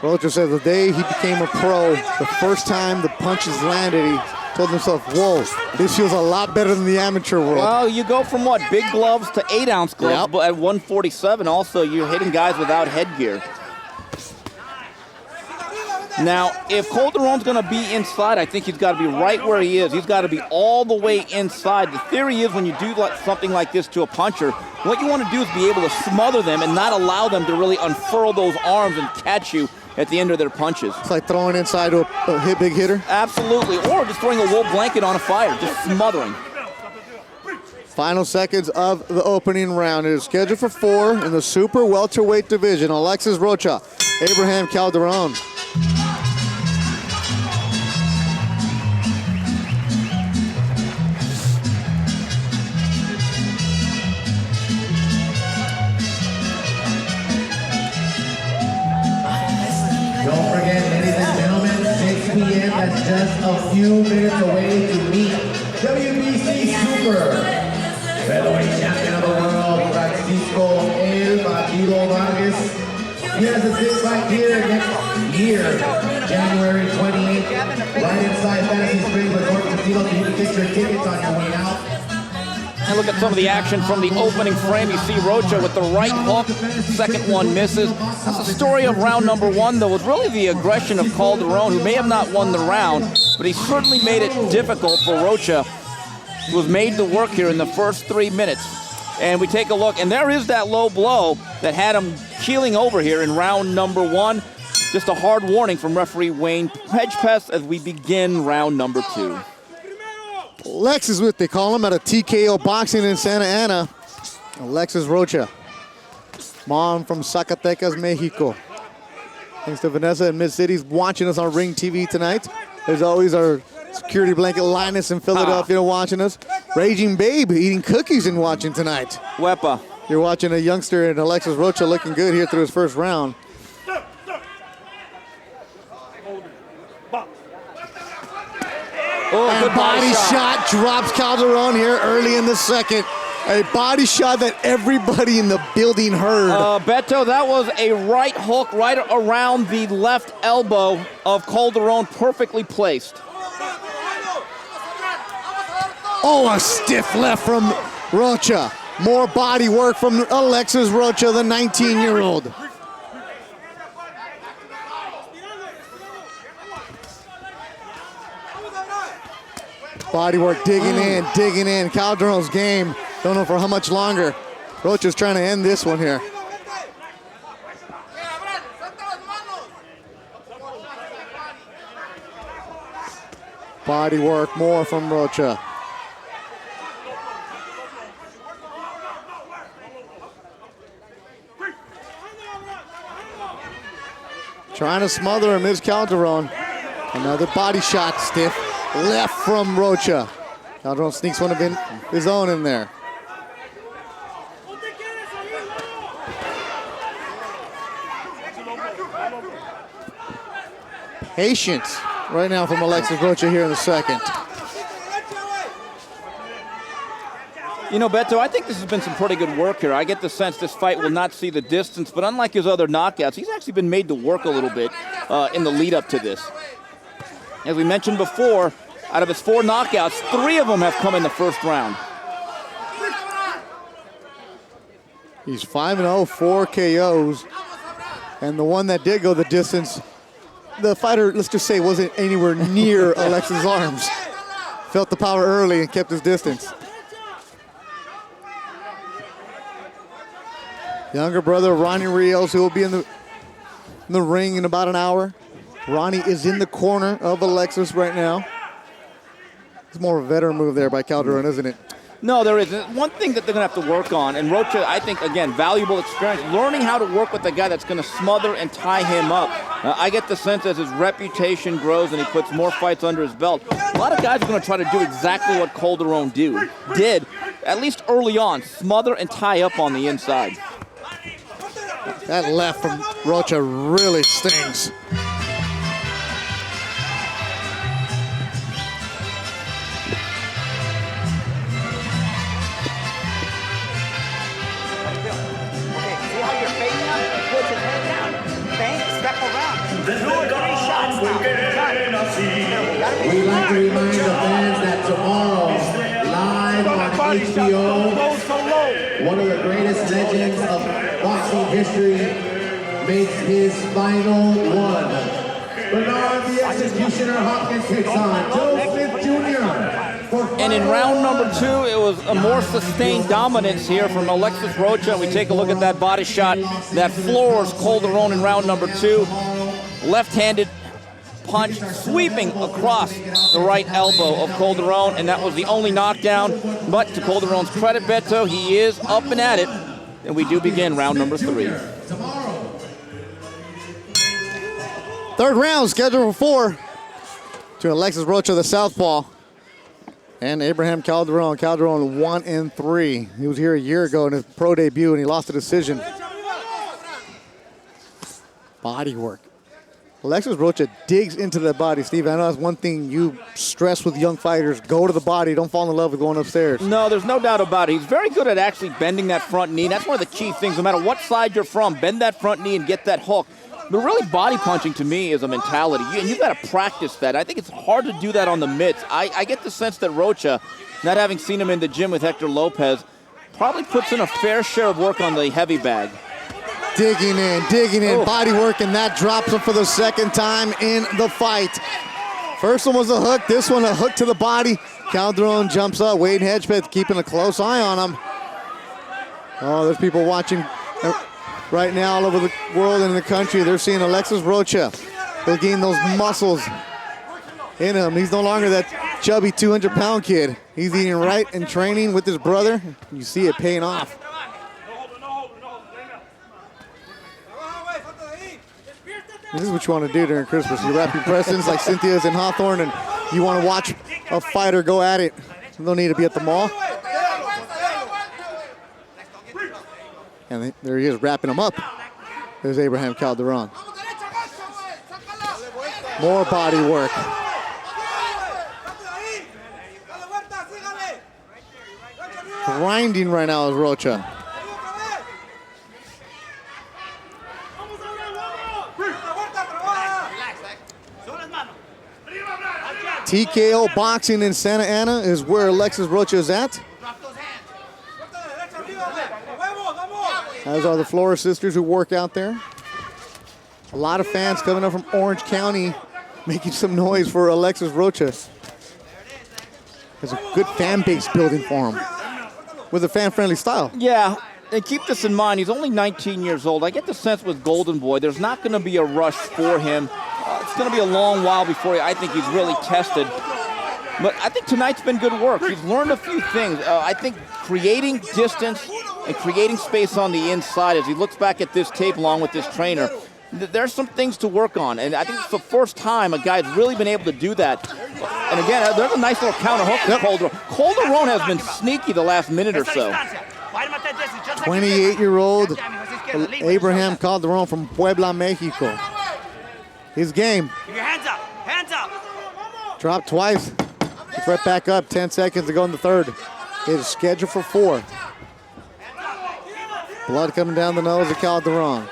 Roacha said the day he became a pro, the first time the punches landed, he told himself, whoa, this feels a lot better than the amateur world. Well, you go from what, big gloves to 8-ounce gloves, but at 147 also you're hitting guys without headgear. Now, if Calderon's going to be inside, I think he's got to be right where he is. He's got to be all the way inside. The theory is when you do something like this to a puncher, what you want to do is be able to smother them and not allow them to really unfurl those arms and catch you at the end of their punches. It's like throwing inside to a big hitter? Absolutely, or just throwing a wool blanket on a fire, just smothering. Final seconds of the opening round. It is scheduled for 4 in the super welterweight division. Alexis Roacha, Abraham Calderon. Don't forget, ladies and gentlemen, 6 p.m. That's just a few minutes away to meet WBC Super Featherweight Champion of the World, Francisco El Batido Vargas. He has a big fight here next year, January 28th, right inside Fantasy Springs Resort Casino. You can get your tickets on your way out. And look at some of the action from the opening frame. You see Roacha with the right hook. Second one misses. That's the story of round number 1, though, was really the aggression of Calderon, who may have not won the round, but he certainly made it difficult for Roacha, who was made to work here in the first 3 minutes. And we take a look, and there is that low blow that had him keeling over here in round number 1. Just a hard warning from referee Wayne Hedgepeth as we begin round number 2. Alexis, what they call him, out of TKO Boxing in Santa Ana. Alexis Roacha, mom from Zacatecas, Mexico. Thanks to Vanessa in Mid-Cities watching us on Ring TV tonight. There's always our security blanket Linus in Philadelphia watching us. Raging Babe eating cookies and watching tonight. Wepa. You're watching a youngster and Alexis Roacha looking good here through his first round. Oh, and good body shot drops Calderon here early in the second. A body shot that everybody in the building heard. Beto, that was a right hook right around the left elbow of Calderon, perfectly placed. Oh, a stiff left from Roacha. More body work from Alexis Roacha, the 19-year-old. Body work, digging in. Calderon's game. Don't know for how much longer. Roacha's trying to end this one here. Body work, more from Roacha. Trying to smother him is Calderon. Another body shot, stiff. Left from Roacha. Calderon sneaks one of his own in there. Patience right now from Alexis Roacha here in the second. You know, Beto, I think this has been some pretty good work here. I get the sense this fight will not see the distance, but unlike his other knockouts, he's actually been made to work a little bit in the lead up to this. As we mentioned before, out of his 4 knockouts, 3 of them have come in the first round. He's 5-0, 4 KOs. And the one that did go the distance, the fighter, let's just say, wasn't anywhere near Alexis' arms. Felt the power early and kept his distance. Younger brother Ronnie Rios, who will be in the ring in about an hour. Ronnie is in the corner of Alexis right now. It's more of a veteran move there by Calderon, isn't it? No, there isn't. One thing that they're going to have to work on, and Roacha, I think, again, valuable experience, learning how to work with a guy that's going to smother and tie him up. I get the sense as his reputation grows and he puts more fights under his belt, a lot of guys are going to try to do exactly what Calderon did, at least early on, smother and tie up on the inside. That left from Roacha really stings. We'd like to remind the fans that tomorrow, live on HBO, one of the greatest legends of boxing history makes his final one. Bernard the Executioner Hopkins takes on Joe Smith Jr. And in round number 2, it was a more sustained dominance here from Alexis Roacha. We take a look at that body shot that floors Calderon in round number 2. Left-handed punch sweeping across the right elbow of Calderon, and that was the only knockdown. But to Calderon's credit, Beto, he is up and at it, and we do begin round number 3. Third round scheduled for 4 to Alexis Roacha, the southpaw, and Abraham Calderon. Calderon 1-3. He was here a year ago in his pro debut, and he lost a decision. Body work. Alexis Roacha digs into the body. Steve, I know that's one thing you stress with young fighters. Go to the body. Don't fall in love with going upstairs. No, there's no doubt about it. He's very good at actually bending that front knee. That's one of the key things. No matter what side you're from, bend that front knee and get that hook. But really, body punching to me is a mentality. And you've got to practice that. I think it's hard to do that on the mitts. I get the sense that Roacha, not having seen him in the gym with Hector Lopez, probably puts in a fair share of work on the heavy bag. Digging in, body work, and that drops him for the second time in the fight. First one was a hook, this one a hook to the body. Calderon jumps up, Wade Hedgepeth keeping a close eye on him. Oh, there's people watching right now all over the world and in the country. They're seeing Alexis Roacha. He'll gain those muscles in him. He's no longer that chubby 200-pound kid. He's eating right and training with his brother. You see it paying off. This is what you want to do during Christmas. You wrap your presents like Cynthia's and Hawthorne, and you want to watch a fighter go at it. You don't need to be at the mall. And there he is, wrapping him up. There's Abraham Calderon. More body work. Grinding right now is Roacha. TKO Boxing in Santa Ana is where Alexis Roacha is at. As are the Flores sisters who work out there. A lot of fans coming up from Orange County making some noise for Alexis Roacha. There's a good fan base building for him with a fan-friendly style. Yeah, and keep this in mind, he's only 19 years old. I get the sense with Golden Boy, there's not going to be a rush for him. It's going to be a long while before I think he's really tested. But I think tonight's been good work. He's learned a few things. I think creating distance and creating space on the inside as he looks back at this tape along with this trainer, there's some things to work on. And I think it's the first time a guy's really been able to do that. And again, there's a nice little counter hook to Calderon. Calderon has been sneaky the last minute or so. 28-year-old Abraham Calderon from Puebla, Mexico. His game. Keep your hands up. Hands up. Dropped twice. It's right back up. 10 seconds to go in the third. It is scheduled for 4. Blood coming down the nose of Calderon,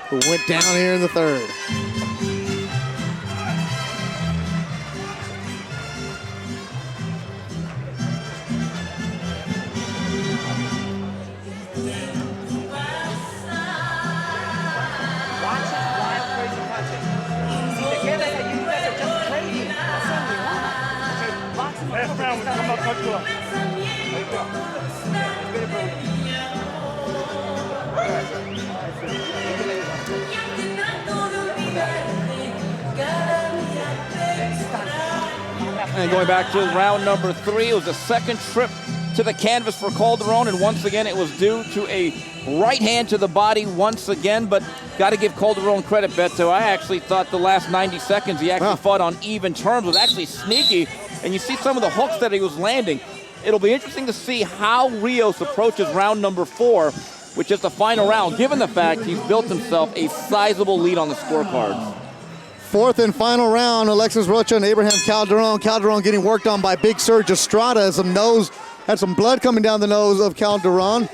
who went down here in the third. And going back to round number 3, it was the second trip to the canvas for Calderon, and once again it was due to a right hand to the body once again, but got to give Calderon credit, Beto. I actually thought the last 90 seconds he actually fought on even terms, was actually sneaky, and you see some of the hooks that he was landing. It'll be interesting to see how Rios approaches round number 4, which is the final round, given the fact he's built himself a sizable lead on the scorecard. Fourth and final round, Alexis Roacha and Abraham Calderon. Calderon getting worked on by Big Serge Estrada. Had some blood coming down the nose of Calderon.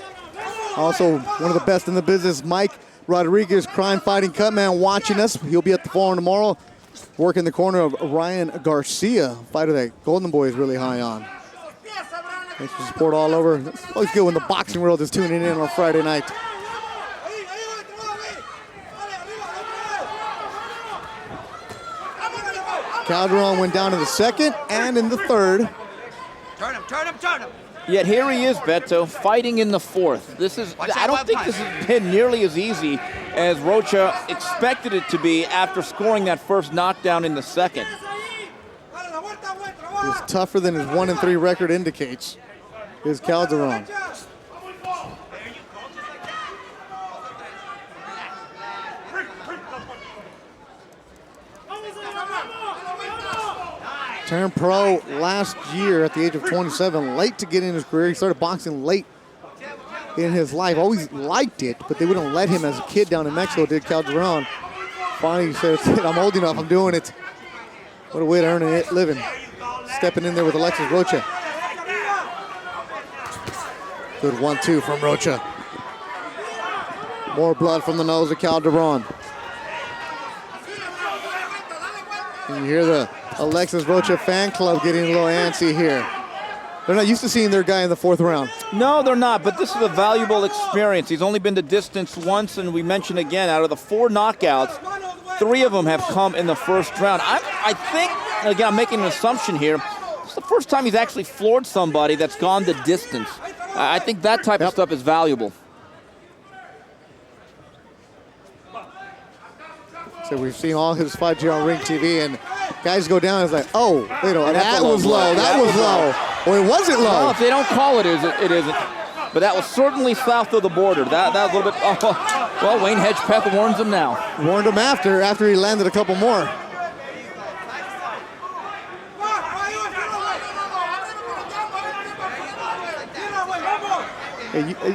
Also, one of the best in the business, Mike Rodriguez, crime fighting cutman, watching us. He'll be at the forum tomorrow, working the corner of Ryan Garcia, fighter that Golden Boy is really high on. Thanks for support all over. It's always good when the boxing world is tuning in on Friday night. Calderon went down in the second and in the third. Turn him, turn him, turn him. Yet here he is, Beto, fighting in the fourth. I don't think this has been nearly as easy as Roacha expected it to be after scoring that first knockdown in the second. It's tougher than his 1-3 record indicates, is Calderon. Turned pro last year at the age of 27, late to get in his career. He started boxing late in his life. Always liked it, but they wouldn't let him as a kid down in Mexico, did Calderon. Finally, he said, I'm old enough, I'm doing it. What a way to earn a living. Stepping in there with Alexis Roacha. Good 1-2 from Roacha. More blood from the nose of Calderon. And you hear the Alexis Roacha fan club getting a little antsy here. They're not used to seeing their guy in the fourth round. No, they're not, but this is a valuable experience. He's only been to distance once, and we mentioned again, out of the 4 knockouts, 3 of them have come in the first round. I think, again, I'm making an assumption here, it's the first time he's actually floored somebody that's gone the distance. I think that type of stuff is valuable. So we've seen all his fights here on Ring TV, and guys go down and it's like, oh, wait a minute, that was low, that was low. Well, it wasn't low. Well, if they don't call it, it isn't. But that was certainly south of the border. That was a little bit, well, Wayne Hedgepeth warns him now. Warned him after he landed a couple more.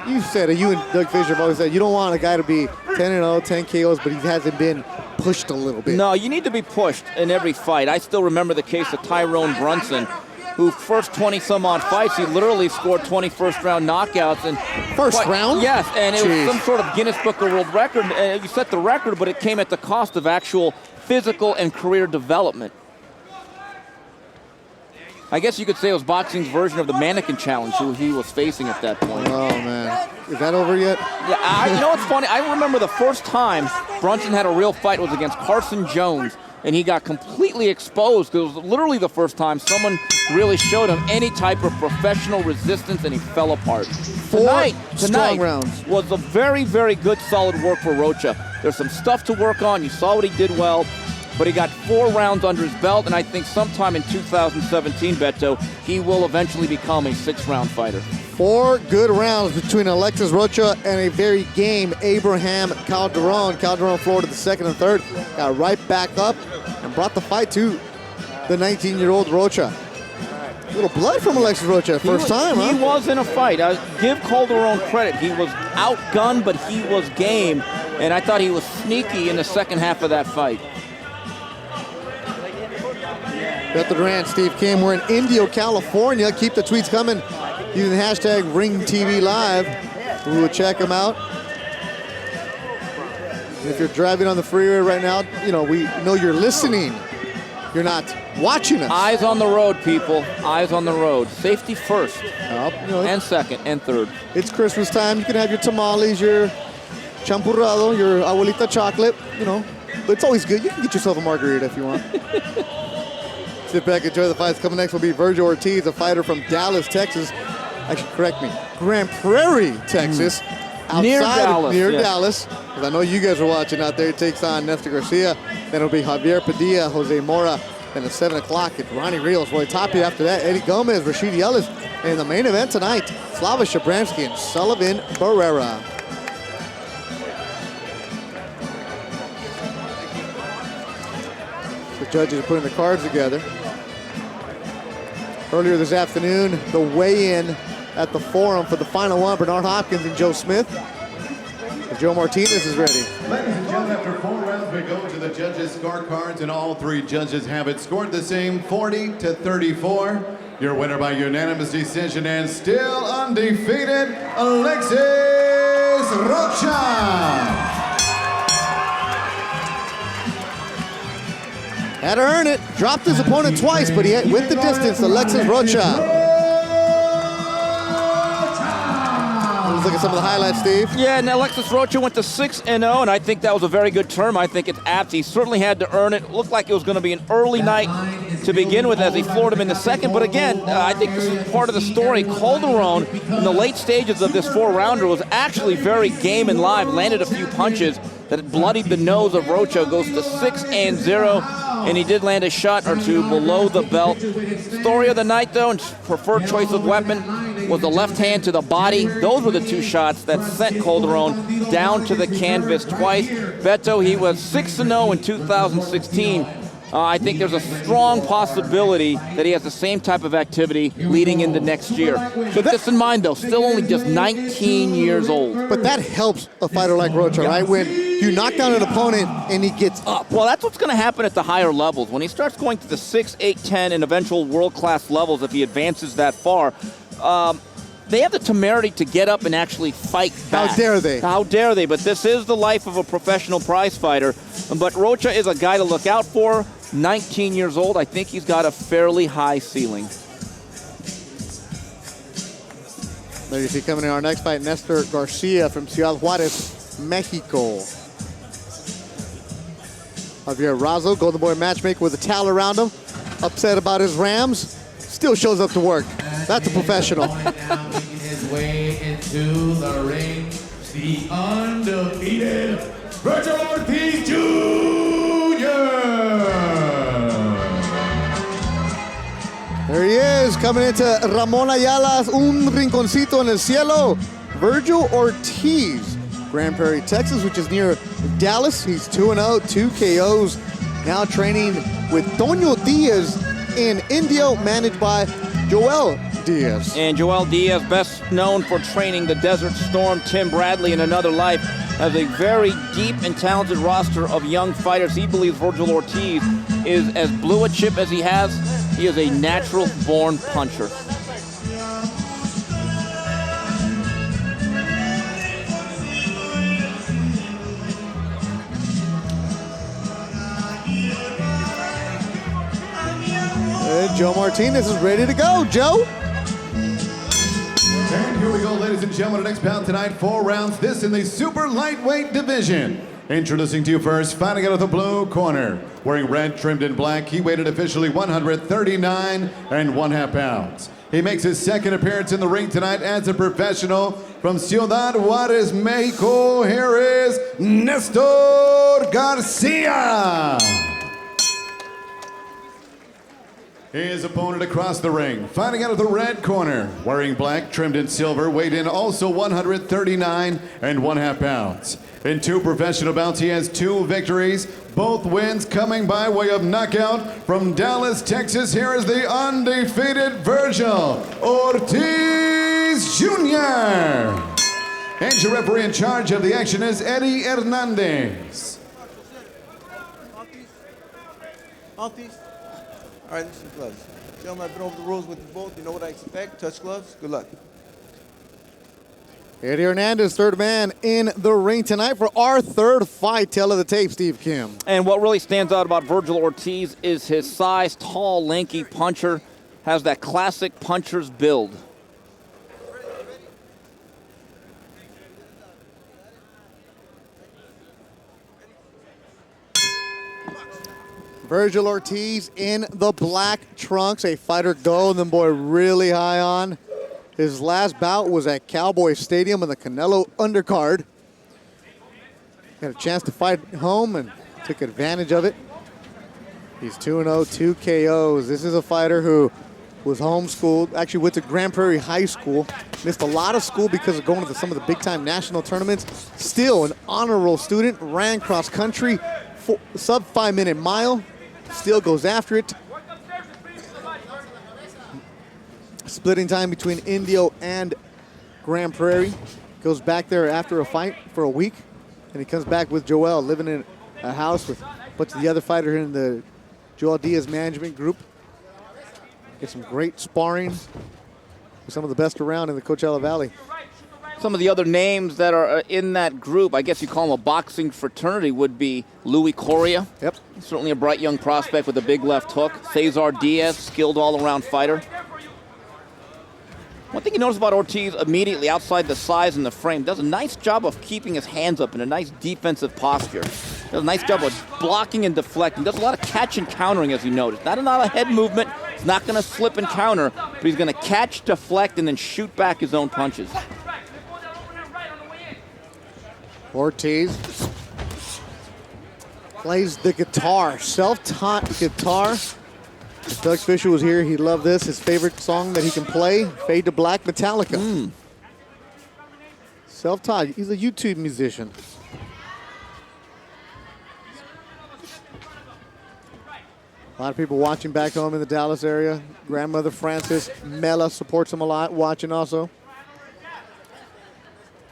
You said it, you and Doug Fisher have always said, you don't want a guy to be 10-0, 10 KOs, but he hasn't been pushed a little bit. No, you need to be pushed in every fight. I still remember the case of Tyrone Brunson, who first 20-some-odd fights, he literally scored 20 first-round knockouts. And First round? Yes, and it was some sort of Guinness Book of World Record. And you set the record, but it came at the cost of actual physical and career development. I guess you could say it was boxing's version of the mannequin challenge who he was facing at that point. Oh, man. Is that over yet? Yeah, you know what's funny? I remember the first time Brunson had a real fight was against Carson Jones, and he got completely exposed. It was literally the first time someone really showed him any type of professional resistance, and he fell apart. Tonight strong rounds. Was a very, very good, solid work for Roacha. There's some stuff to work on. You saw what he did well. But he got 4 rounds under his belt, and I think sometime in 2017, Beto, he will eventually become a 6-round fighter. 4 good rounds between Alexis Roacha and a very game Abraham Calderon. Calderon floored the second and third, got right back up, and brought the fight to the 19-year-old Roacha. A little blood from Alexis Roacha first time, huh? He was in a fight. Give Calderon credit. He was outgunned, but he was game, and I thought he was sneaky in the second half of that fight. Beto Duran, Steve Kim. We're in Indio, California. Keep the tweets coming using the hashtag RingTVLive. We will check them out. And if you're driving on the freeway right now, we know you're listening. You're not watching us. Eyes on the road, people. Eyes on the road. Safety first. And second and third. It's Christmas time. You can have your tamales, your champurrado, your abuelita chocolate, But it's always good. You can get yourself a margarita if you want. Sit back, enjoy the fights. Coming next will be Virgil Ortiz, a fighter from Dallas, Texas. Actually, correct me, Grand Prairie, Texas. Near Dallas. Because I know you guys are watching out there. He takes on Nestor Garcia. Then it'll be Javier Padilla, Jose Mora, And at 7 o'clock, it's Ronnie Rios, Roy Tapia. After that, Eddie Gomez, Rashid Ellis. And the main event tonight, Slava Shabramsky and Sullivan Barrera. The judges are putting the cards together. Earlier this afternoon, the weigh-in at the Forum for the final one, Bernard Hopkins and Joe Smith. And Joe Martinez is ready. Ladies and gentlemen, after 4 rounds, we go to the judges' scorecards, and all 3 judges have it scored the same, 40-34. Your winner by unanimous decision and still undefeated, Alexis Roacha. Had to earn it. Dropped his opponent twice, but he went the distance. Alexis Roacha. Let's look at some of the highlights, Steve. Yeah, and Alexis Roacha went to 6-0, and I think that was a very good term. I think it's apt. He certainly had to earn it. Looked like it was going to be an early night to begin with as he floored him in the second. But again, I think this is part of the story. Calderon, in the late stages of this 4-rounder, was actually very game and live, landed a few punches that bloodied the nose of Roacha, goes to 6-0. And he did land a shot or two below the belt. Story of the night, though, and preferred choice of weapon was the left hand to the body. Those were the 2 shots that sent Calderon down to the canvas twice. Beto, he was 6-0 in 2016. I think there's a strong possibility that he has the same type of activity leading into next year. Keep this in mind, though, still only just 19 years old. But that helps a fighter like Roacha, right? When you knock down an opponent and he gets up. Well, that's what's going to happen at the higher levels. When he starts going to the 6, 8, 10, and eventual world-class levels, if he advances that far, they have the temerity to get up and actually fight back. How dare they? How dare they? But this is the life of a professional prize fighter. But Roacha is a guy to look out for. 19 years old. I think he's got a fairly high ceiling. There you see coming in our next fight, Nestor Garcia from Ciudad Juarez, Mexico. Javier Razo, Golden Boy matchmaker with a towel around him. Upset about his Rams. Still shows up to work. That's a professional. Making his way into the ring, the undefeated Virgil Ortiz Jr. There he is, coming into Ramon Ayala's Un Rinconcito en el Cielo. Virgil Ortiz, Grand Prairie, Texas, which is near Dallas. He's 2-0, 2 KOs. Now training with Toño Diaz in Indio, managed by Joel Diaz. And Joel Diaz, best known for training the Desert Storm, Tim Bradley in Another Life, has a very deep and talented roster of young fighters. He believes Virgil Ortiz is as blue a chip as he has. He is a natural-born puncher. And Joe Martinez is ready to go. Joe? And here we go, ladies and gentlemen, the next bout tonight, 4 rounds, this in the super lightweight division. Introducing to you first, fighting out of the blue corner, wearing red trimmed in black, he weighed officially 139 1/2 pounds. He makes his second appearance in the ring tonight as a professional from Ciudad Juarez, Mexico. Here is Nestor Garcia. His opponent across the ring, fighting out of the red corner, wearing black, trimmed in silver, weighed in also 139 1/2 pounds. In 2 professional bouts, he has 2 victories, both wins coming by way of knockout. From Dallas, Texas, here is the undefeated Virgil Ortiz Jr. And your referee in charge of the action is Eddie Hernandez. Ortiz. All right, listen, gloves. Gentlemen, I've been over the rules with you both. You know what I expect. Touch gloves. Good luck. Eddie Hernandez, third man in the ring tonight for our third fight. Tell of the tape, Steve Kim. And what really stands out about Virgil Ortiz is his size, tall, lanky puncher, has that classic puncher's build. Virgil Ortiz in the black trunks, a fighter Golden Boy really high on. His last bout was at Cowboy Stadium in the Canelo undercard. Got a chance to fight home and took advantage of it. He's 2-0, 2 KOs. This is a fighter who was homeschooled, actually went to Grand Prairie High School, missed a lot of school because of going to some of the big-time national tournaments. Still an honor roll student, ran cross country, sub 5-minute mile, still goes after it. Splitting time between Indio and Grand Prairie. Goes back there after a fight for a week, and he comes back with Joel, living in a house with a bunch of the other fighters in the Joel Diaz management group. Get some great sparring with some of the best around in the Coachella Valley. Some of the other names that are in that group, I guess you call them a boxing fraternity, would be Louis Correa. Yep. Certainly a bright young prospect with a big left hook. Cesar Diaz, skilled all-around fighter. One thing you notice about Ortiz immediately outside the size and the frame, does a nice job of keeping his hands up in a nice defensive posture. Does a nice job of blocking and deflecting. Does a lot of catch and countering, as you notice. Not a lot of head movement. He's not going to slip and counter, but he's going to catch, deflect, and then shoot back his own punches. Ortiz plays the guitar, self-taught guitar. If Doug Fisher was here, he'd love this. His favorite song that he can play, Fade to Black, Metallica. Self-taught, he's a YouTube musician. A lot of people watching back home in the Dallas area. Grandmother Frances Mela supports him a lot, watching also.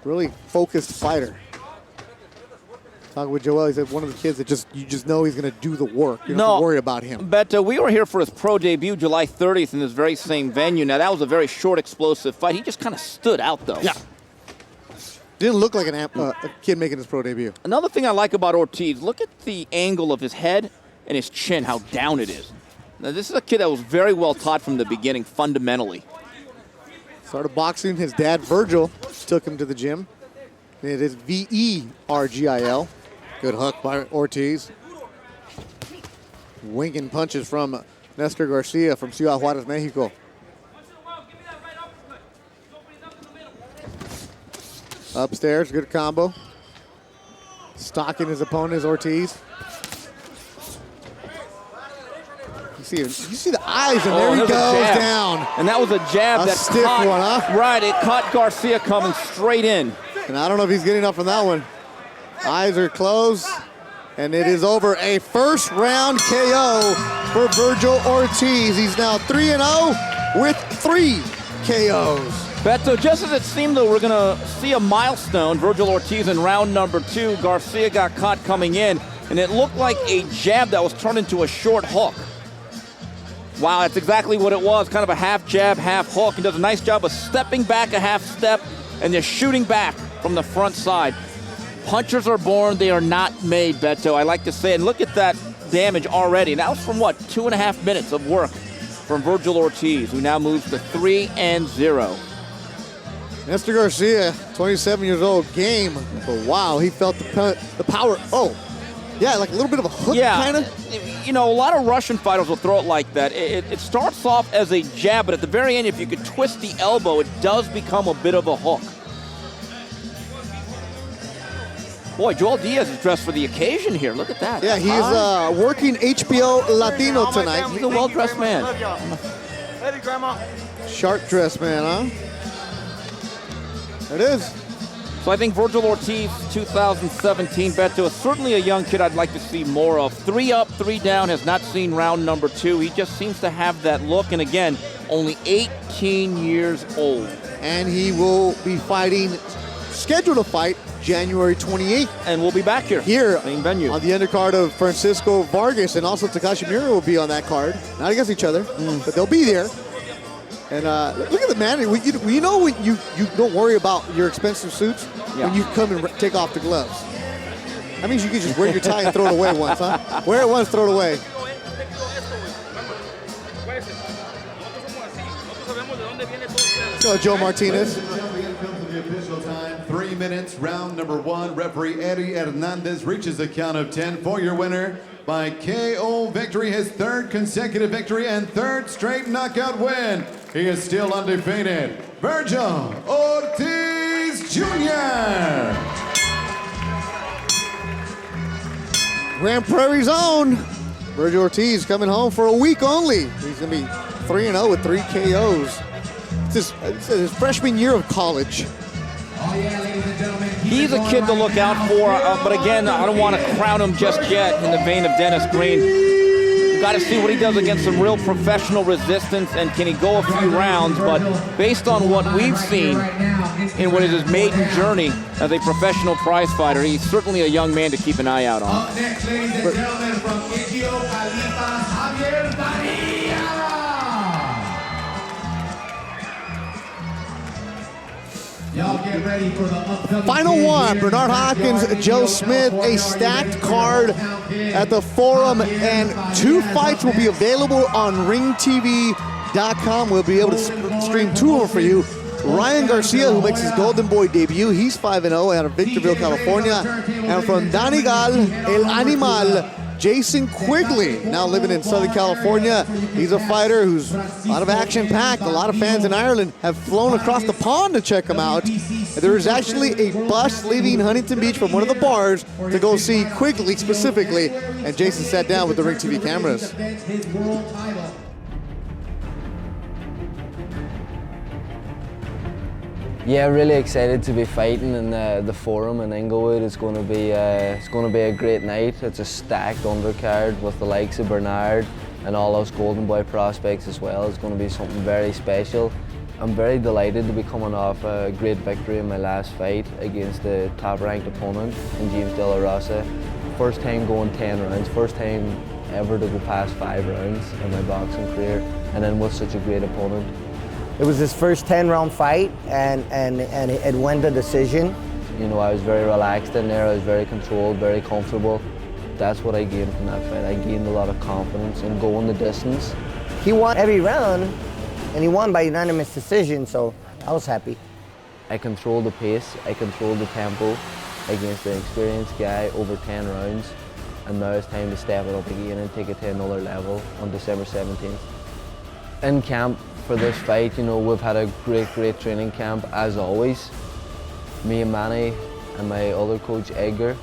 Really focused fighter. Talking with Joel, he said one of the kids that you just know he's going to do the work. You don't have to worry about him. But we were here for his pro debut July 30th in this very same venue. Now, that was a very short, explosive fight. He just kind of stood out, though. Yeah. Didn't look like a kid making his pro debut. Another thing I like about Ortiz, look at the angle of his head and his chin, how down it is. Now, this is a kid that was very well taught from the beginning, fundamentally. Started boxing. His dad, Virgil, took him to the gym. It is V-E-R-G-I-L. Good hook by Ortiz. Winging punches from Nestor Garcia from Ciudad Juarez, Mexico. Upstairs, good combo. Stalking his opponent is Ortiz. You see the eyes, and there he goes down. And that was a jab that stiff caught, one, huh? Right, it caught Garcia coming straight in. And I don't know if he's getting up from that one. Eyes are closed, and it is over. A first-round KO for Virgil Ortiz. He's now 3-0 with 3 KOs. Beto, just as it seemed though we're going to see a milestone, Virgil Ortiz in round number 2, Garcia got caught coming in, and it looked like a jab that was turned into a short hook. Wow, that's exactly what it was, kind of a half jab, half hook. He does a nice job of stepping back a half step and just shooting back from the front side. Punchers are born, they are not made, Beto. I like to say, and look at that damage already. And that was from what, 2.5 minutes of work from Virgil Ortiz, who now moves to 3-0. Nestor Garcia, 27 years old, game. But wow, he felt the power. Oh, yeah, like a little bit of a hook, kind of. You know, a lot of Russian fighters will throw it like that. It starts off as a jab, but at the very end, if you could twist the elbow, it does become a bit of a hook. Boy, Joel Diaz is dressed for the occasion here. Look at that. Yeah, he's working HBO Latino tonight. He's a well-dressed man. Ready, Grandma? Sharp-dressed man, huh? There it is. So I think Virgil Ortiz, 2017, Beto, is certainly a young kid I'd like to see more of. 3 up, 3 down, has not seen round number 2. He just seems to have that look, and again, only 18 years old. And he will be fighting, scheduled to fight, January 28th. And we'll be back here. Main venue. On the undercard of Francisco Vargas, and also Takashi Miura will be on that card. Not against each other, but they'll be there. And look at the man. You know when you don't worry about your expensive suits when you come and take off the gloves. That means you can just wear your tie and throw it away once, huh? Wear it once, throw it away. Let's go, Joe Martinez. 3 minutes, round number 1. Referee Eddie Hernandez reaches the count of 10 for your winner by KO victory, his 3rd consecutive victory and 3rd straight knockout win. He is still undefeated, Virgil Ortiz Jr. Grand Prairie's own Virgil Ortiz coming home for a week only. He's going to be 3-0 with 3 KOs. It's his freshman year of college. He's a kid to look out for, but again, I don't want to crown him just yet in the vein of Dennis Green. We've got to see what he does against some real professional resistance, and can he go a few rounds. But based on what we've seen in what is his maiden journey as a professional prize fighter, he's certainly a young man to keep an eye out on. Up next, ladies and gentlemen, from Indio Califa, Javier Padilla. Y'all get ready for the upcoming Final one, Bernard Hopkins, Joe Smith, a stacked card at the Forum, and 2 fights will be available on ringtv.com. We'll be able to stream 2 of them for you. Ryan Garcia, who makes his Golden Boy debut, he's 5-0 out of Victorville, California. And from Danigal, El Animal, Jason Quigley, now living in Southern California. He's a fighter who's a lot of action-packed. A lot of fans in Ireland have flown across the pond to check him out. There is actually a bus leaving Huntington Beach from one of the bars to go see Quigley specifically, and Jason sat down with the Ring TV cameras. Yeah, really excited to be fighting in the Forum in Inglewood. It's going to be a great night. It's a stacked undercard with the likes of Bernard and all those Golden Boy prospects as well. It's going to be something very special. I'm very delighted to be coming off a great victory in my last fight against the top-ranked opponent in James De La Rosa. First time going 10 rounds, first time ever to go past 5 rounds in my boxing career, and then with such a great opponent. It was his first 10-round fight, and it went to decision. You know, I was very relaxed in there. I was very controlled, very comfortable. That's what I gained from that fight. I gained a lot of confidence in going the distance. He won every round, and he won by unanimous decision, so I was happy. I controlled the pace, I controlled the tempo against an experienced guy over 10 rounds, and now it's time to step it up again and take it to another level on December 17th. In camp for this fight, you know, we've had a great training camp as always. Me and Manny and my other coach Edgar,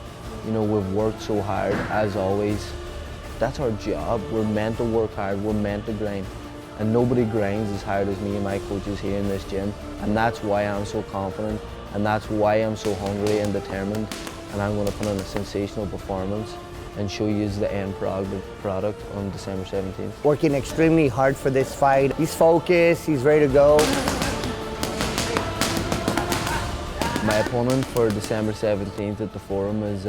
you know, we've worked so hard as always. That's our job. We're meant to work hard, we're meant to grind. And nobody grinds as hard as me and my coaches here in this gym. And that's why I'm so confident, and that's why I'm so hungry and determined. And I'm going to put on a sensational performance and show you the end product on December 17th. Working extremely hard for this fight. He's focused, he's ready to go. My opponent for December 17th at the Forum is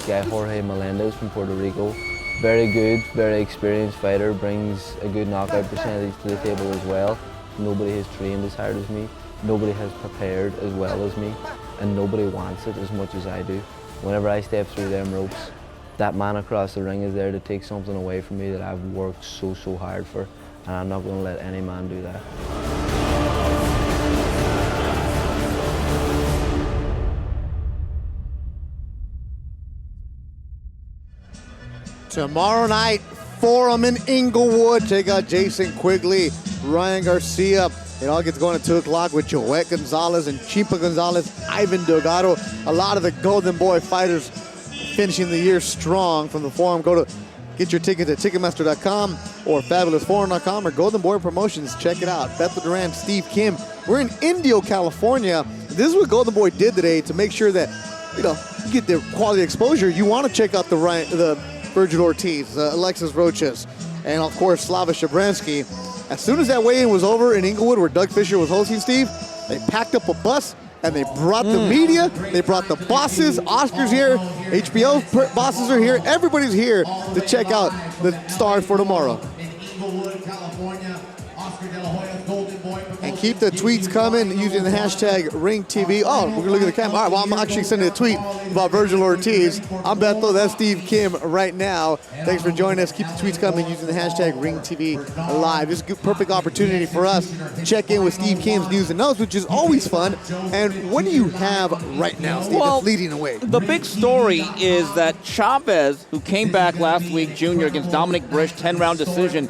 guy Jorge Melendez from Puerto Rico. Very good, very experienced fighter, brings a good knockout percentage to the table as well. Nobody has trained as hard as me, nobody has prepared as well as me, and nobody wants it as much as I do. Whenever I step through them ropes, that man across the ring is there to take something away from me that I've worked so hard for, and I'm not going to let any man do that. Tomorrow night, Forum in Inglewood. Check out Jason Quigley, Ryan Garcia. It all gets going at 2 o'clock with Joette Gonzalez and Chipa Gonzalez, Ivan Delgado. A lot of the Golden Boy fighters finishing the year strong from the Forum. Go to get your tickets at Ticketmaster.com or FabulousForum.com or Golden Boy Promotions. Check it out. Bethel Duran, Steve Kim. We're in Indio, California. This is what Golden Boy did today to make sure that, you know, you get the quality exposure. You want to check out the Virgil Ortiz, Alexis Roachas, and of course Slava Shabransky. As soon as that weigh-in was over in Inglewood, where Doug Fisher was hosting, Steve, they packed up a bus and they brought the media, they brought the bosses. Oscar's here, HBO bosses are here. Everybody's here to check out the stars for tomorrow. And keep the tweets coming using the hashtag RingTV. Oh, we're gonna look at the camera. All right, well, I'm actually sending a tweet about Virgil Ortiz. I'm Bethel, that's Steve Kim right now. Thanks for joining us. Keep the tweets coming using the hashtag RingTV Live. This is a perfect opportunity for us to check in with Steve Kim's news and notes, which is always fun. And what do you have right now, Steve, that's leading the way? The big story is that Chavez, who came back last week, junior, against Dominic Brish, 10-round decision,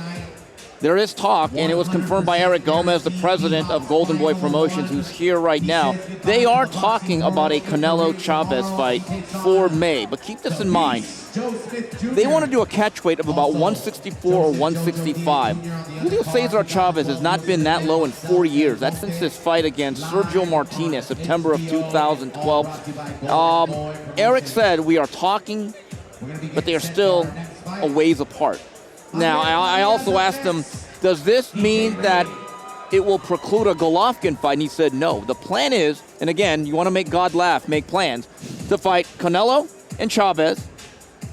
there is talk, and it was confirmed by Eric Gomez, the president of Golden Boy Promotions, who's here right now. They are talking about a Canelo-Chavez fight for May. But keep this in mind. They want to do a catch weight of about 164 or 165. Julio Cesar Chavez has not been that low in 4 years. That's since his fight against Sergio Martinez, September of 2012. Eric said, we are talking, but they are still a ways apart. Now, I also asked him, does this mean that it will preclude a Golovkin fight? And he said no. The plan is, and again, you want to make God laugh, make plans, to fight Canelo and Chavez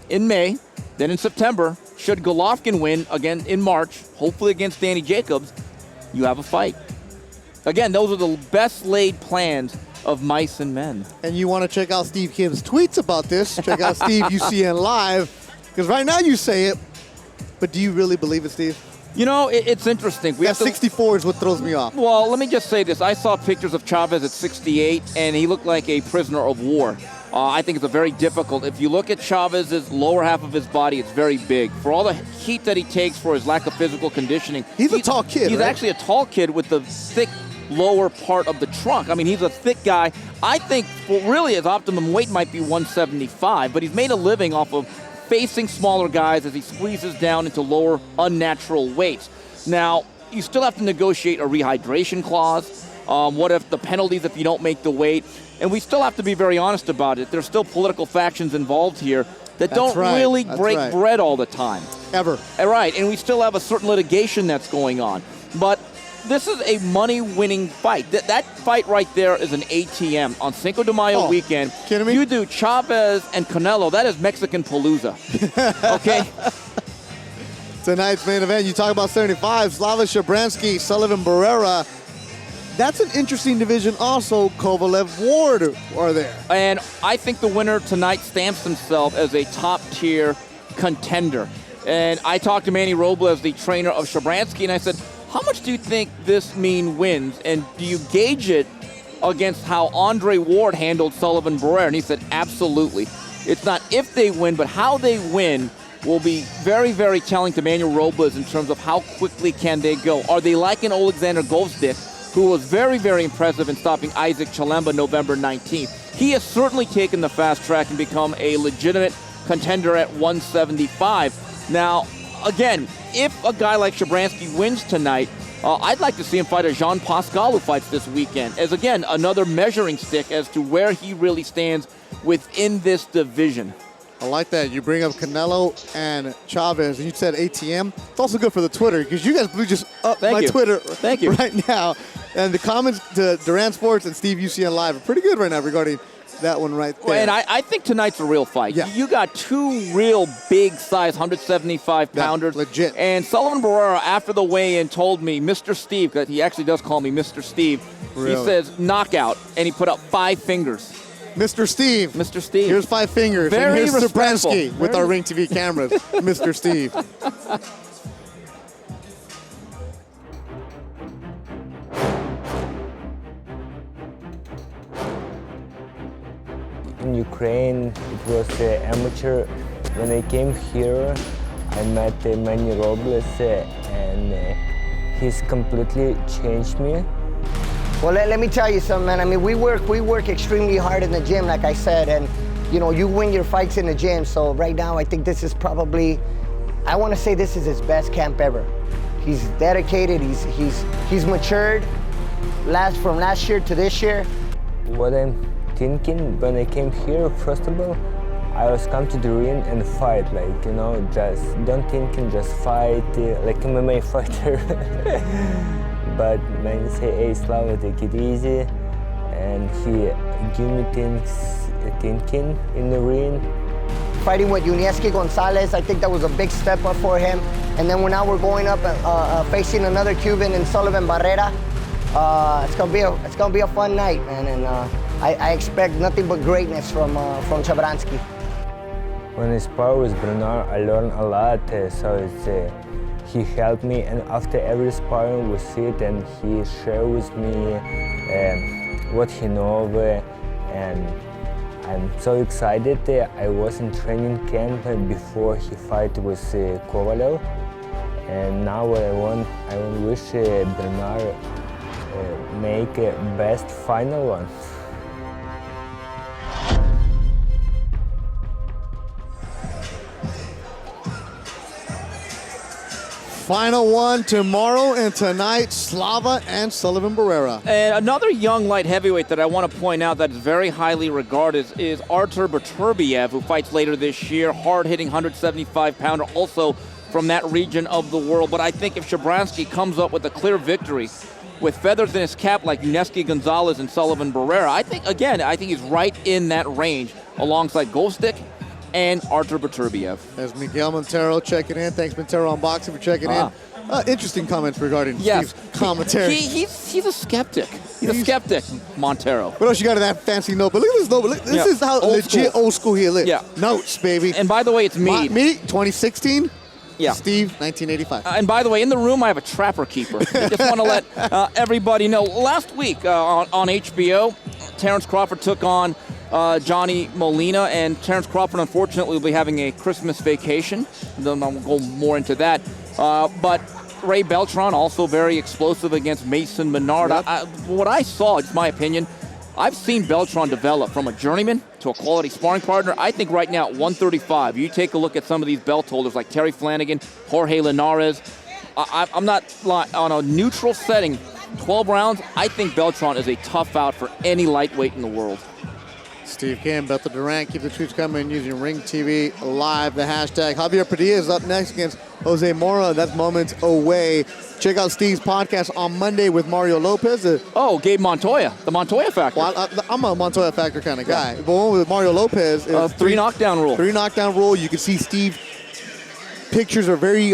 in May. Then in September, should Golovkin win again in March, hopefully against Danny Jacobs, you have a fight. Again, those are the best laid plans of mice and men. And you want to check out Steve Kim's tweets about this, check out Steve UCN Live, because right now you say it, but do you really believe it, Steve? You know, it's interesting. That 64 is what throws me off. Well, let me just say this. I saw pictures of Chavez at 68, and he looked like a prisoner of war. I think it's a very difficult. If you look at Chavez's lower half of his body, it's very big. For all the heat that he takes for his lack of physical conditioning. He's a tall kid, He's right? actually a tall kid with the thick lower part of the trunk. I mean, he's a thick guy. I think, well, really his optimum weight might be 175, but he's made a living off of facing smaller guys as he squeezes down into lower unnatural weights. Now, you still have to negotiate a rehydration clause. What if the penalties if you don't make the weight? And we still have to be very honest about it. There's still political factions involved here that don't really break bread all the time. Ever. Right, and we still have a certain litigation that's going on. But this is a money-winning fight. That fight right there is an ATM on Cinco de Mayo weekend. Kidding me? You do Chavez and Canelo, that is Mexican Palooza. Okay? Tonight's main event, you talk about 75, Slava Shabransky, Sullivan Barrera. That's an interesting division also. Kovalev Ward are there. And I think the winner tonight stamps himself as a top-tier contender. And I talked to Manny Robles, the trainer of Shabransky, and I said, how much do you think this mean wins? And do you gauge it against how Andre Ward handled Sullivan Barrera? And he said, absolutely. It's not if they win, but how they win will be very, very telling to Manuel Robles in terms of how quickly can they go. Are they like an Alexander Govstik, who was very, very impressive in stopping Isaac Chilemba November 19th? He has certainly taken the fast track and become a legitimate contender at 175. Now, again, if a guy like Shabransky wins tonight, I'd like to see him fight a Jean Pascal who fights this weekend, as again, another measuring stick as to where he really stands within this division. I like that. You bring up Canelo and Chavez, and you said ATM. It's also good for the Twitter, because you guys blew just up my Twitter right now. And the comments to Duran Sports and Steve UCN Live are pretty good right now regarding that one right there. Well, and I think tonight's a real fight. Yeah. You got two real big-size 175-pounders. Legit. And Sullivan Barrera, after the weigh-in, told me, Mr. Steve, because he actually does call me Mr. Steve, Really? he says knockout, and he put up 5 fingers. Mr. Steve. Mr. Steve. Here's 5 fingers. Very and here's respectful. Shabransky with our Ring TV cameras. Mr. Steve. In Ukraine, it was amateur. When I came here, I met Manny Robles, and he's completely changed me. Well, let me tell you something, man. I mean, we work extremely hard in the gym, like I said, and you know, you win your fights in the gym. So right now, I think this is probably, I want to say this is his best camp ever. He's dedicated. He's matured. From last year to this year. What I'm thinking when I came here, first of all, I was come to the ring and fight, like, you know, just don't think and just fight like MMA fighter. But man say, hey Slava, take it easy, and he give me thinking in the ring. Fighting with Yunieski Gonzalez, I think that was a big step up for him. And then now we're going up facing another Cuban in Sullivan Barrera. It's gonna be a fun night, man, and I expect nothing but greatness from Shabransky. When I spar with Bernard, I learned a lot. So he helped me, and after every sparring we sit and he shared with me what he knows, and I'm so excited. I was in training camp before he fight with Kovalev, And now what I want wish Bernard make a best final one. Final one tomorrow and tonight, Slava and Sullivan Barrera. And another young light heavyweight that I want to point out that is very highly regarded is Artur Beterbiev, who fights later this year. Hard-hitting 175-pounder, also from that region of the world. But I think if Shabransky comes up with a clear victory with feathers in his cap like Yuneski Gonzalez and Sullivan Barrera, I think he's right in that range alongside Gostik and Artur Beterbiev. As Miguel Montero checking in. Thanks, Montero Unboxing, for checking in. Interesting comments regarding Steve's commentary. He's a skeptic. He's a skeptic, Montero. What else you got in that fancy notebook? Look at this notebook. This is how legit old school he lives. Yeah. Notes, baby. And by the way, it's me. Me, 2016. Yeah. Steve, 1985. And by the way, in the room, I have a trapper keeper. I just want to let everybody know. Last week on HBO, Terrence Crawford took on Johnny Molina, and Terrence Crawford, unfortunately, will be having a Christmas vacation. Then I'll go more into that. But Ray Beltran, also very explosive against Mason Menard. Yep. What I saw, it's my opinion, I've seen Beltran develop from a journeyman to a quality sparring partner. I think right now at 135, you take a look at some of these belt holders like Terry Flanagan, Jorge Linares. I'm not on a neutral setting, 12 rounds. I think Beltran is a tough out for any lightweight in the world. Steve Kim, Beto Duran, keep the tweets coming using Ring TV Live, the hashtag. Javier Padilla is up next against Jose Mora. That's moments away. Check out Steve's podcast on Monday with Mario Lopez. Gabe Montoya, the Montoya Factor. Well, I'm a Montoya Factor kind of guy. But one with Mario Lopez is three knockdown rule. 3 knockdown rule. You can see Steve. Pictures are very.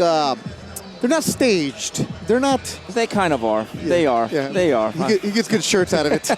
They're not staged. They're not. They kind of are. Yeah. They are. Yeah. They are. He gets good shirts out of it.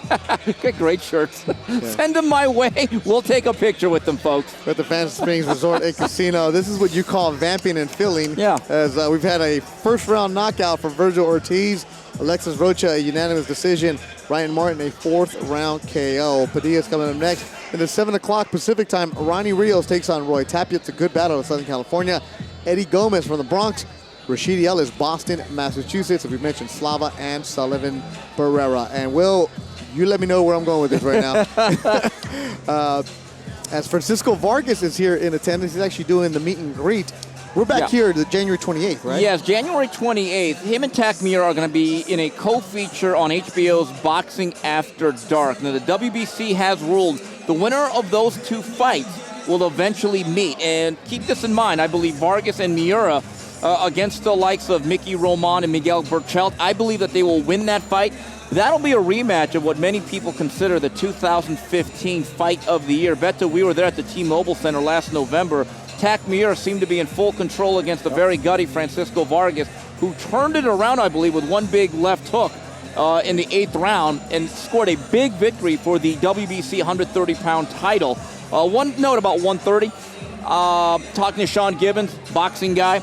Get great shirts. Yeah. Send them my way. We'll take a picture with them, folks. At the Fantasy Springs Resort and Casino. This is what you call vamping and filling. Yeah. As we've had a first-round knockout for Virgil Ortiz. Alexis Roacha, a unanimous decision. Ryan Martin, a 4th-round KO. Padilla's coming up next. And at 7 o'clock Pacific time, Ronnie Rios takes on Roy Tapia. It's a good battle in Southern California. Eddie Gomez from the Bronx. Rashidi Ellis, Boston, Massachusetts. As we mentioned, Slava and Sullivan Barrera. And Will, you let me know where I'm going with this right now. As Francisco Vargas is here in attendance, he's actually doing the meet and greet. We're back here the January 28th, right? Yes, January 28th. Him and Takmir are going to be in a co-feature on HBO's Boxing After Dark. Now, the WBC has ruled the winner of those two fights will eventually meet. And keep this in mind, I believe Vargas and Miura against the likes of Mickey Roman and Miguel Burchelt. I believe that they will win that fight. That'll be a rematch of what many people consider the 2015 Fight of the Year. Beto, we were there at the T-Mobile Center last November. Takmir seemed to be in full control against the very gutty Francisco Vargas, who turned it around, I believe, with one big left hook in the 8th round and scored a big victory for the WBC 130-pound title. One note about 130, talking to Sean Gibbons, boxing guy,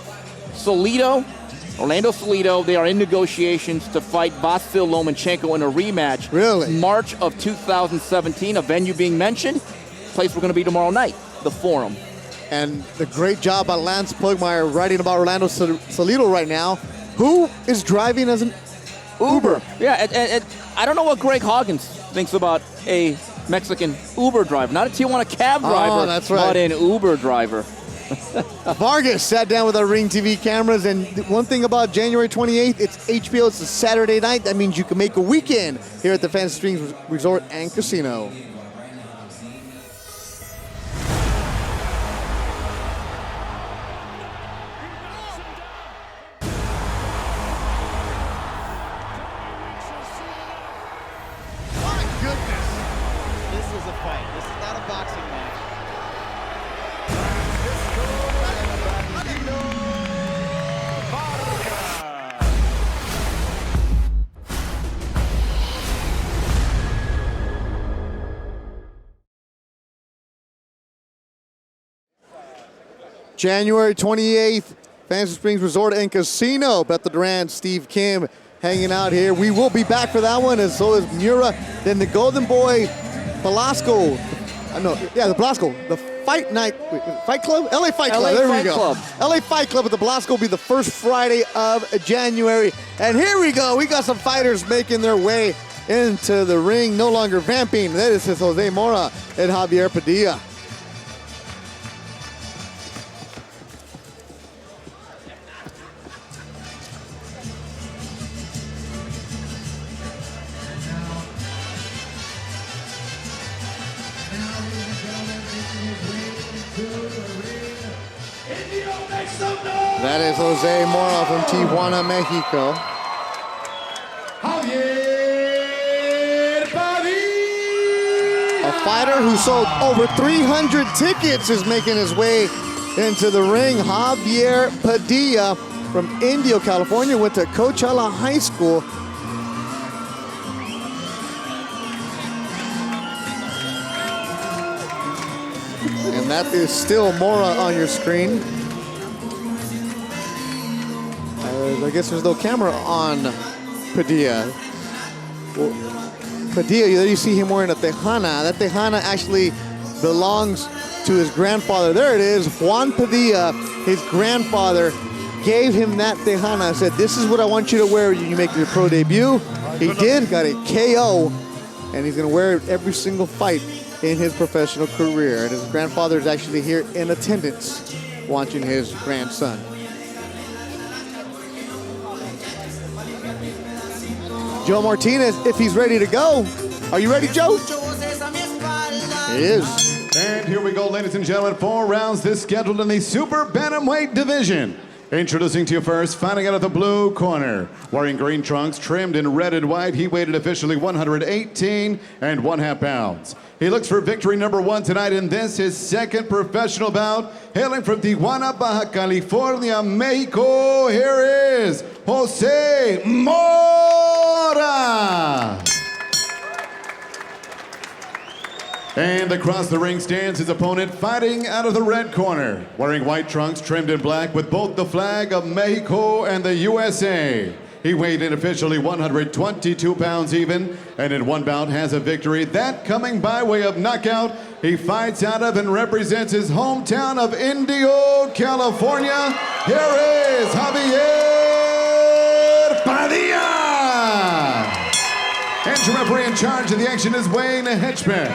Orlando Salido, they are in negotiations to fight Vasyl Lomachenko in a rematch. Really? March of 2017, a venue being mentioned, place we're going to be tomorrow night, the Forum. And the great job by Lance Pugmire writing about Orlando Salido right now, who is driving as an Uber. Yeah, and I don't know what Greg Hawkins thinks about a Mexican Uber driver. Not a Tijuana cab driver, that's right. but an Uber driver. Vargas sat down with our Ring TV cameras, and one thing about January 28th, it's HBO, it's a Saturday night. That means you can make a weekend here at the Fantasy Springs Resort and Casino. My goodness. This is a fight. This is not a boxing match. January 28th, Fantasy Springs Resort and Casino. Beto Duran, Steve Kim hanging out here. We will be back for that one, as so is Mura. Then the Golden Boy, Velasco, the Blasco. The Fight Night, Fight Club? LA Fight Club, there we go. LA Fight Club at the Blasco will be the first Friday of January. And here we go, we got some fighters making their way into the ring, no longer vamping. That is Jose Mora and Javier Padilla. That is Jose Mora from Tijuana, Mexico. A fighter who sold over 300 tickets is making his way into the ring. Javier Padilla from Indio, California, went to Coachella High School. And that is still Mora on your screen. I guess there's no camera on Padilla. Well, Padilla, there you see him wearing a tejana. That tejana actually belongs to his grandfather. There it is, Juan Padilla. His grandfather gave him that tejana. Said, this is what I want you to wear when you make your pro debut. He did, got a KO, and he's gonna wear it every single fight in his professional career. And his grandfather is actually here in attendance watching his grandson. Joe Martinez, if he's ready to go. Are you ready, Joe? He is. And here we go, ladies and gentlemen. 4 rounds this scheduled in the super bantamweight division. Introducing to you first, fighting out of the blue corner. Wearing green trunks, trimmed in red and white. He weighed officially 118 1/2 pounds. He looks for victory number 1 tonight in this, his second professional bout. Hailing from Tijuana, Baja California, Mexico, here is Jose Mora. And across the ring stands his opponent, fighting out of the red corner. Wearing white trunks, trimmed in black with both the flag of Mexico and the USA. He weighed in officially 122 pounds even, and in one bout has a victory. That coming by way of knockout. He fights out of and represents his hometown of Indio, California. Here is Javier Padilla. And your referee in charge of the action is Wayne Hedgeman.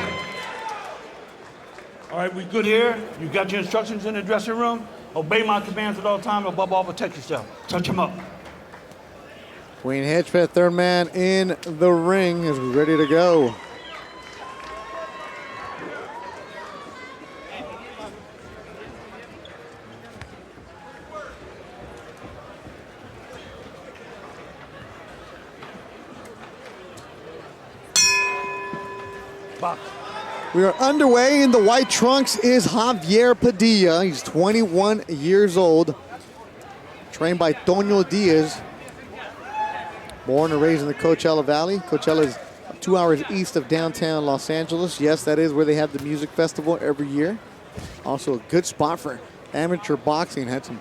All right, we good here. You got your instructions in the dressing room. Obey my commands at all times. Above all, protect yourself. Touch him up. Wayne Hedgeman, third man in the ring, is ready to go. Box. We are underway. In the white trunks is Javier Padilla. He's 21 years old. Trained by Toño Diaz. Born and raised in the Coachella Valley. Coachella is 2 hours east of downtown Los Angeles. Yes, that is where they have the music festival every year. Also a good spot for amateur boxing. Had some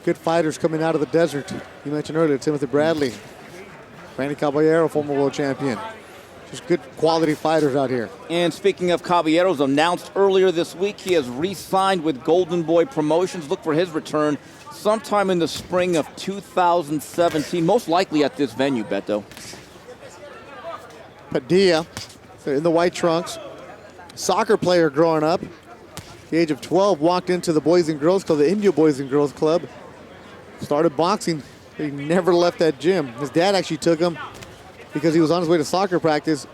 good fighters coming out of the desert. You mentioned earlier, Timothy Bradley. Randy Caballero, former world champion. Just good quality fighters out here. And speaking of Caballeros, announced earlier this week, he has re-signed with Golden Boy Promotions. Look for his return sometime in the spring of 2017, most likely at this venue, Beto. Padilla, in the white trunks. Soccer player growing up. At the age of 12, walked into the Boys and Girls Club, the Indio Boys and Girls Club. Started boxing. He never left that gym. His dad actually took him because he was on his way to soccer practice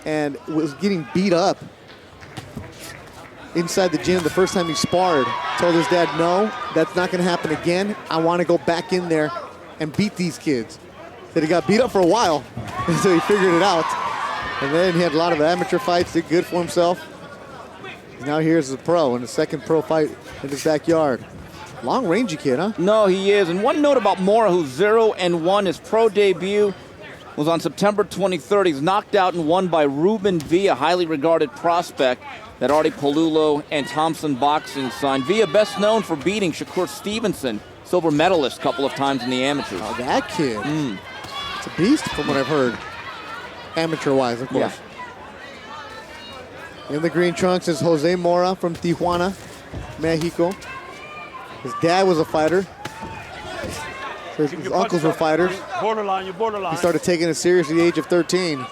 and was getting beat up inside the gym the first time he sparred. Told his dad, no, that's not gonna happen again. I wanna go back in there and beat these kids. Said he got beat up for a while until he figured it out. And then he had a lot of amateur fights, did good for himself. Now here's a pro in the second pro fight in his backyard. Long rangey kid, huh? No, he is. And one note about Mora, who's 0-1, his pro debut was on September 23rd. He's knocked out and won by Ruben Villa, highly regarded prospect that Artie Palulo and Thompson Boxing signed. Villa best known for beating Shakur Stevenson, silver medalist a couple of times in the amateurs. Oh, that kid. It's a beast from what I've heard. Amateur-wise, of course. In the green trunks is Jose Mora from Tijuana, Mexico. His dad was a fighter. His uncles were fighters. Borderline, you're borderline. He started taking it serious at the age of 13.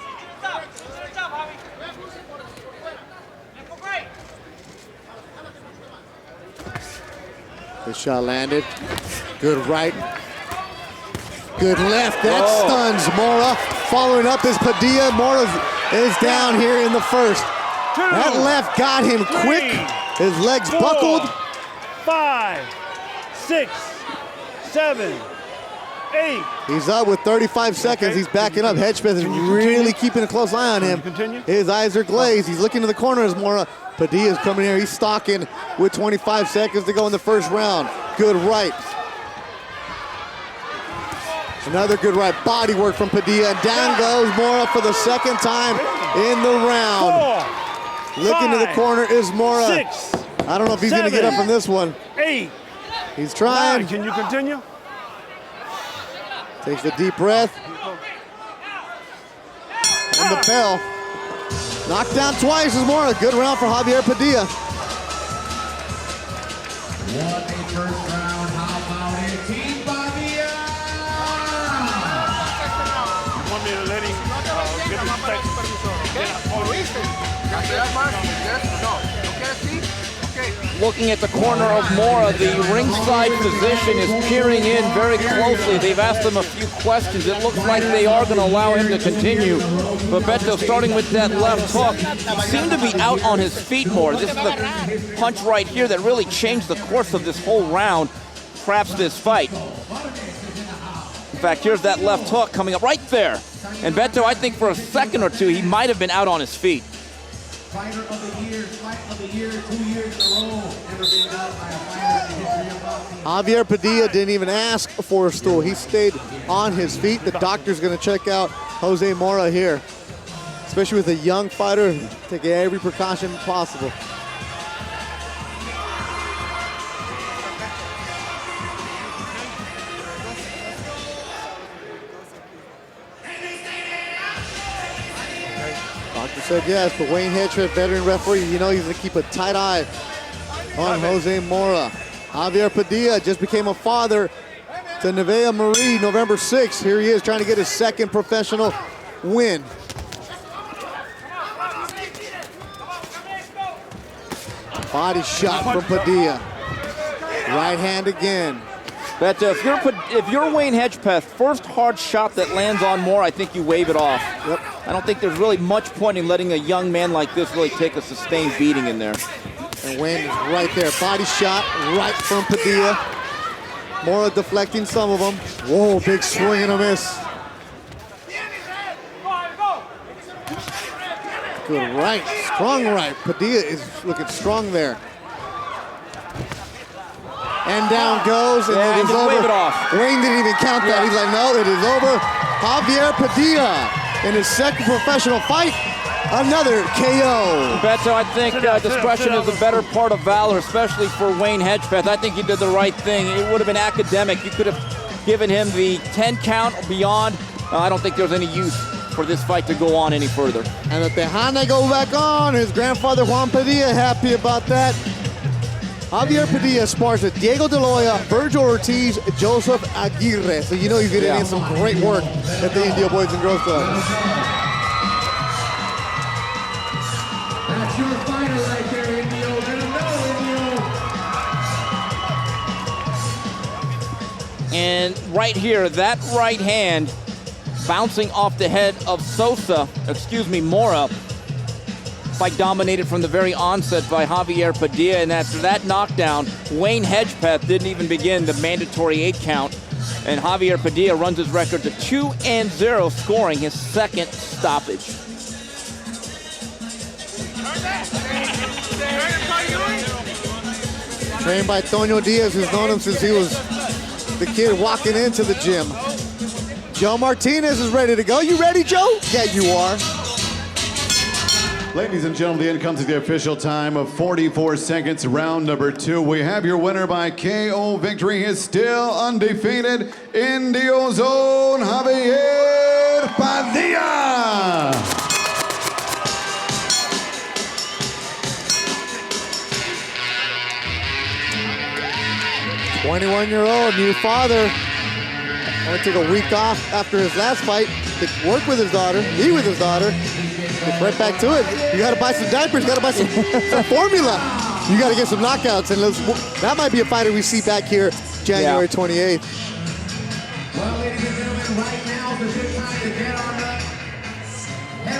The shot landed. Good right. Good left. That stuns Mora. Following up is Padilla. Mora is down here in the first. That left got him quick. His legs buckled. 5, 6, 7, 8. He's up with 35 seconds. He's backing up. Hedgepeth is really keeping a close eye on him. His eyes are glazed. He's looking to the corner as Mora. Padilla's coming here. He's stalking with 25 seconds to go in the first round. Good right. Another good right. Body work from Padilla. And down goes Mora for the second time in the round. Looking to the corner is Mora. 6. I don't know if he's going to get up from this one. 8. He's trying. 9. Can you continue? Takes a deep breath. And the bell. Knocked down twice is Mora. Good round for Javier Padilla. What a first round. How about it, Team Padilla? You want me to let him get his Looking at the corner of Mora, the ringside physician is peering in very closely. They've asked him a few questions. It looks like they are going to allow him to continue. But Beto, starting with that left hook, he seemed to be out on his feet more. This is the punch right here that really changed the course of this whole round, perhaps this fight. In fact, here's that left hook coming up right there. And Beto, I think for a second or two, he might have been out on his feet. Fighter of the year, fight of the year, 2 years in a row. Never been done by a fighter in the history of boxing. Javier Padilla didn't even ask for a stool. He stayed on his feet. The doctor's going to check out Jose Mora here. Especially with a young fighter, take every precaution possible. Doctor said yes, but Wayne Hedgepeth, veteran referee, you know he's going to keep a tight eye on Jose Mora. Javier Padilla just became a father to Nevaeh Marie November 6th. Here he is trying to get his second professional win. Body shot from Padilla. Right hand again. But if you're Wayne Hedgepeth, first hard shot that lands on Mora, I think you wave it off. Yep. I don't think there's really much point in letting a young man like this really take a sustained beating in there. And Wayne is right there. Body shot right from Padilla. Mora deflecting some of them. Whoa, big swing and a miss. Good right, strong right. Padilla is looking strong there. And down goes, and it is over. Wave it off. Wayne didn't even count that. He's like, no, it is over. Javier Padilla in his second professional fight, another KO. Beto, I think discretion is a better part of valor, especially for Wayne Hedgepeth. I think he did the right thing. It would have been academic. You could have given him the 10 count or beyond. I don't think there's any use for this fight to go on any further. And the Tejana go back on. His grandfather Juan Padilla happy about that. Javier Padilla spars with Diego De Loya, Virgil Ortiz, Joseph Aguirre. So you know you're getting in some great work at the Indio Boys and Girls Club. That's your fighter right there, Indio. Let him know, Indio. And right here, that right hand bouncing off the head of Mora. Fight dominated from the very onset by Javier Padilla, and after that knockdown, Wayne Hedgepeth didn't even begin the mandatory 8 count, and Javier Padilla runs his record to 2-0, scoring his second stoppage. Trained by Toño Diaz, who's known him since he was the kid walking into the gym. Joe Martinez is ready to go. You ready, Joe? Yeah, you are. Ladies and gentlemen, the end comes at the official time of 44 seconds, round number 2. We have your winner by KO victory. He is still undefeated, Indio's own Javier Padilla. 21-year-old, new father. Only took a week off after his last fight to work with his daughter, be with his daughter. Get right back to it. You got to buy some diapers, got to buy some formula. You got to get some knockouts, and that might be a fighter we see back here January 28th. Well, ladies and gentlemen, right now is a good time to head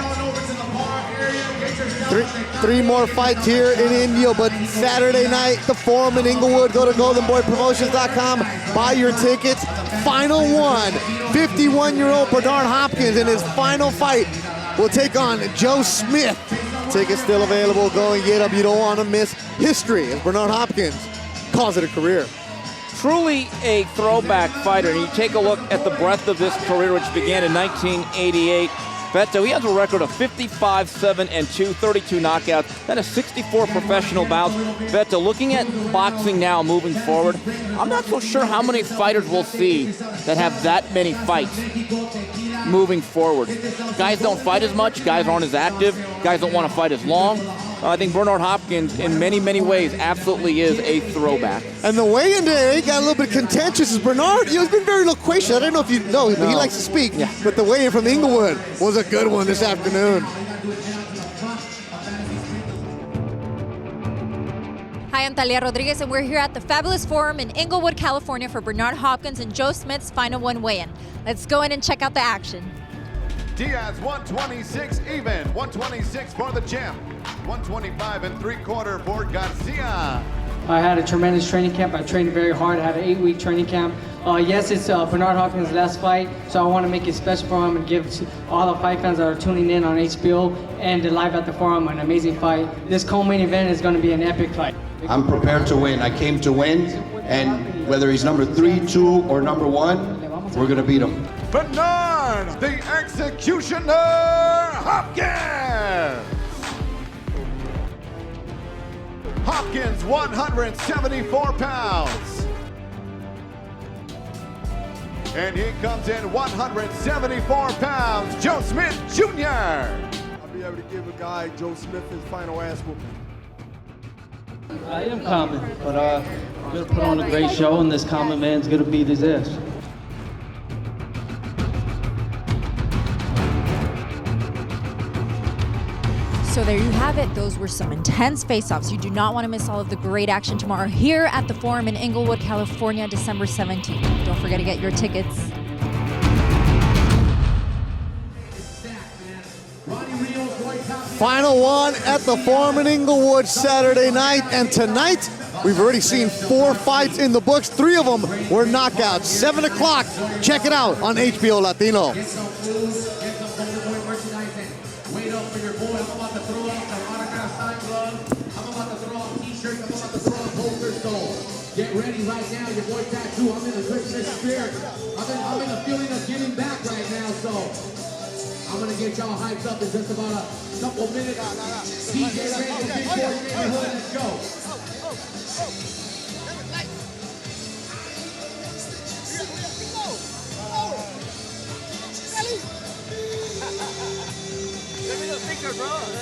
on over to the bar area. Get yourself Three more fights here in Indio, but Saturday night, the Forum in Inglewood. Go to goldenboypromotions.com, buy your tickets. Final one, 51-year-old Bernard Hopkins in his final fight will take on Joe Smith. Tickets still available. Go and get them. You don't want to miss history as Bernard Hopkins calls it a career. Truly a throwback fighter. And you take a look at the breadth of this career, which began in 1988. Beto, he has a record of 55-7-2, 32 knockouts, then a 64 professional bouts. Beto, looking at boxing now moving forward, I'm not so sure how many fighters we'll see that have that many fights moving forward. Guys don't fight as much, guys aren't as active, guys don't want to fight as long. I think Bernard Hopkins, in many, many ways, absolutely is a throwback. And the weigh-in day got a little bit contentious. As Bernard, he's been very loquacious. I don't know if you know, but he likes to speak. Yeah. But the weigh-in from Inglewood was a good one this afternoon. Hi, I'm Talia Rodriguez, and we're here at the Fabulous Forum in Inglewood, California for Bernard Hopkins and Joe Smith's Final One weigh-in. Let's go in and check out the action. Diaz 126 even, 126 for the champ, 125 3/4 for Garcia. I had a tremendous training camp. I trained very hard. I had an 8-week training camp. Yes, it's Bernard Hopkins' last fight, so I want to make it special for him and give to all the fight fans that are tuning in on HBO and live at the Forum an amazing fight. This co-main event is going to be an epic fight. I'm prepared to win. I came to win, and whether he's number 3, 2, or number 1, we're going to beat him. Bernard, the executioner, Hopkins! Hopkins, 174 pounds. And he comes in 174 pounds, Joe Smith Jr. I'll be able to give a guy, Joe Smith, his final ass whooping. I am common, but I'm going to put on a great show, and this common man's going to beat his ass. So there you have it. Those were some intense face-offs. You do not want to miss all of the great action tomorrow here at the Forum in Inglewood, California, December 17th. Don't forget to get your tickets. Final one at the Forum in Inglewood Saturday night. And tonight, we've already seen 4 fights in the books. 3 of them were knockouts. 7 o'clock. Check it out on HBO Latino. Wait up for your boy. I'm about to throw out the autograph sign glove. I'm about to throw out t-shirts. I'm about to throw out posters. So get ready right now. Your boy Tattoo. I'm in the Christmas spirit. I'm in the feeling of giving back right now. So I'm gonna get y'all hyped up in just about a couple minutes. DJ ready, big boy neighborhood. Let's go.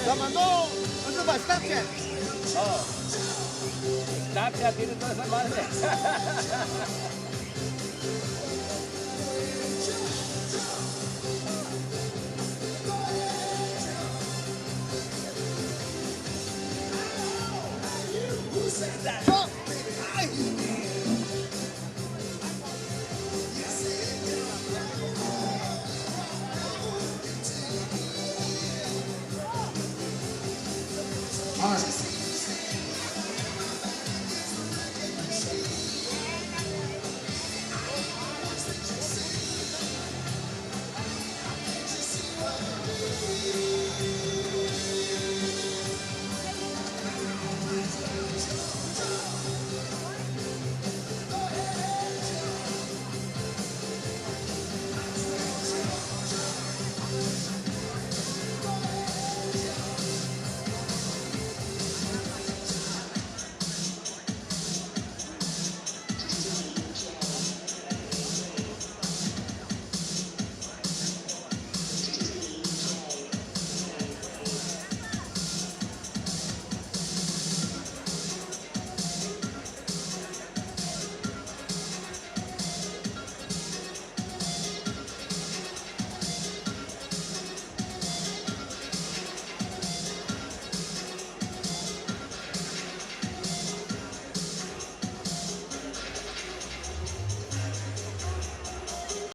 La mandó, eso es para Snapchat. Oh. Snapchat tiene toda esa madre. Who said that?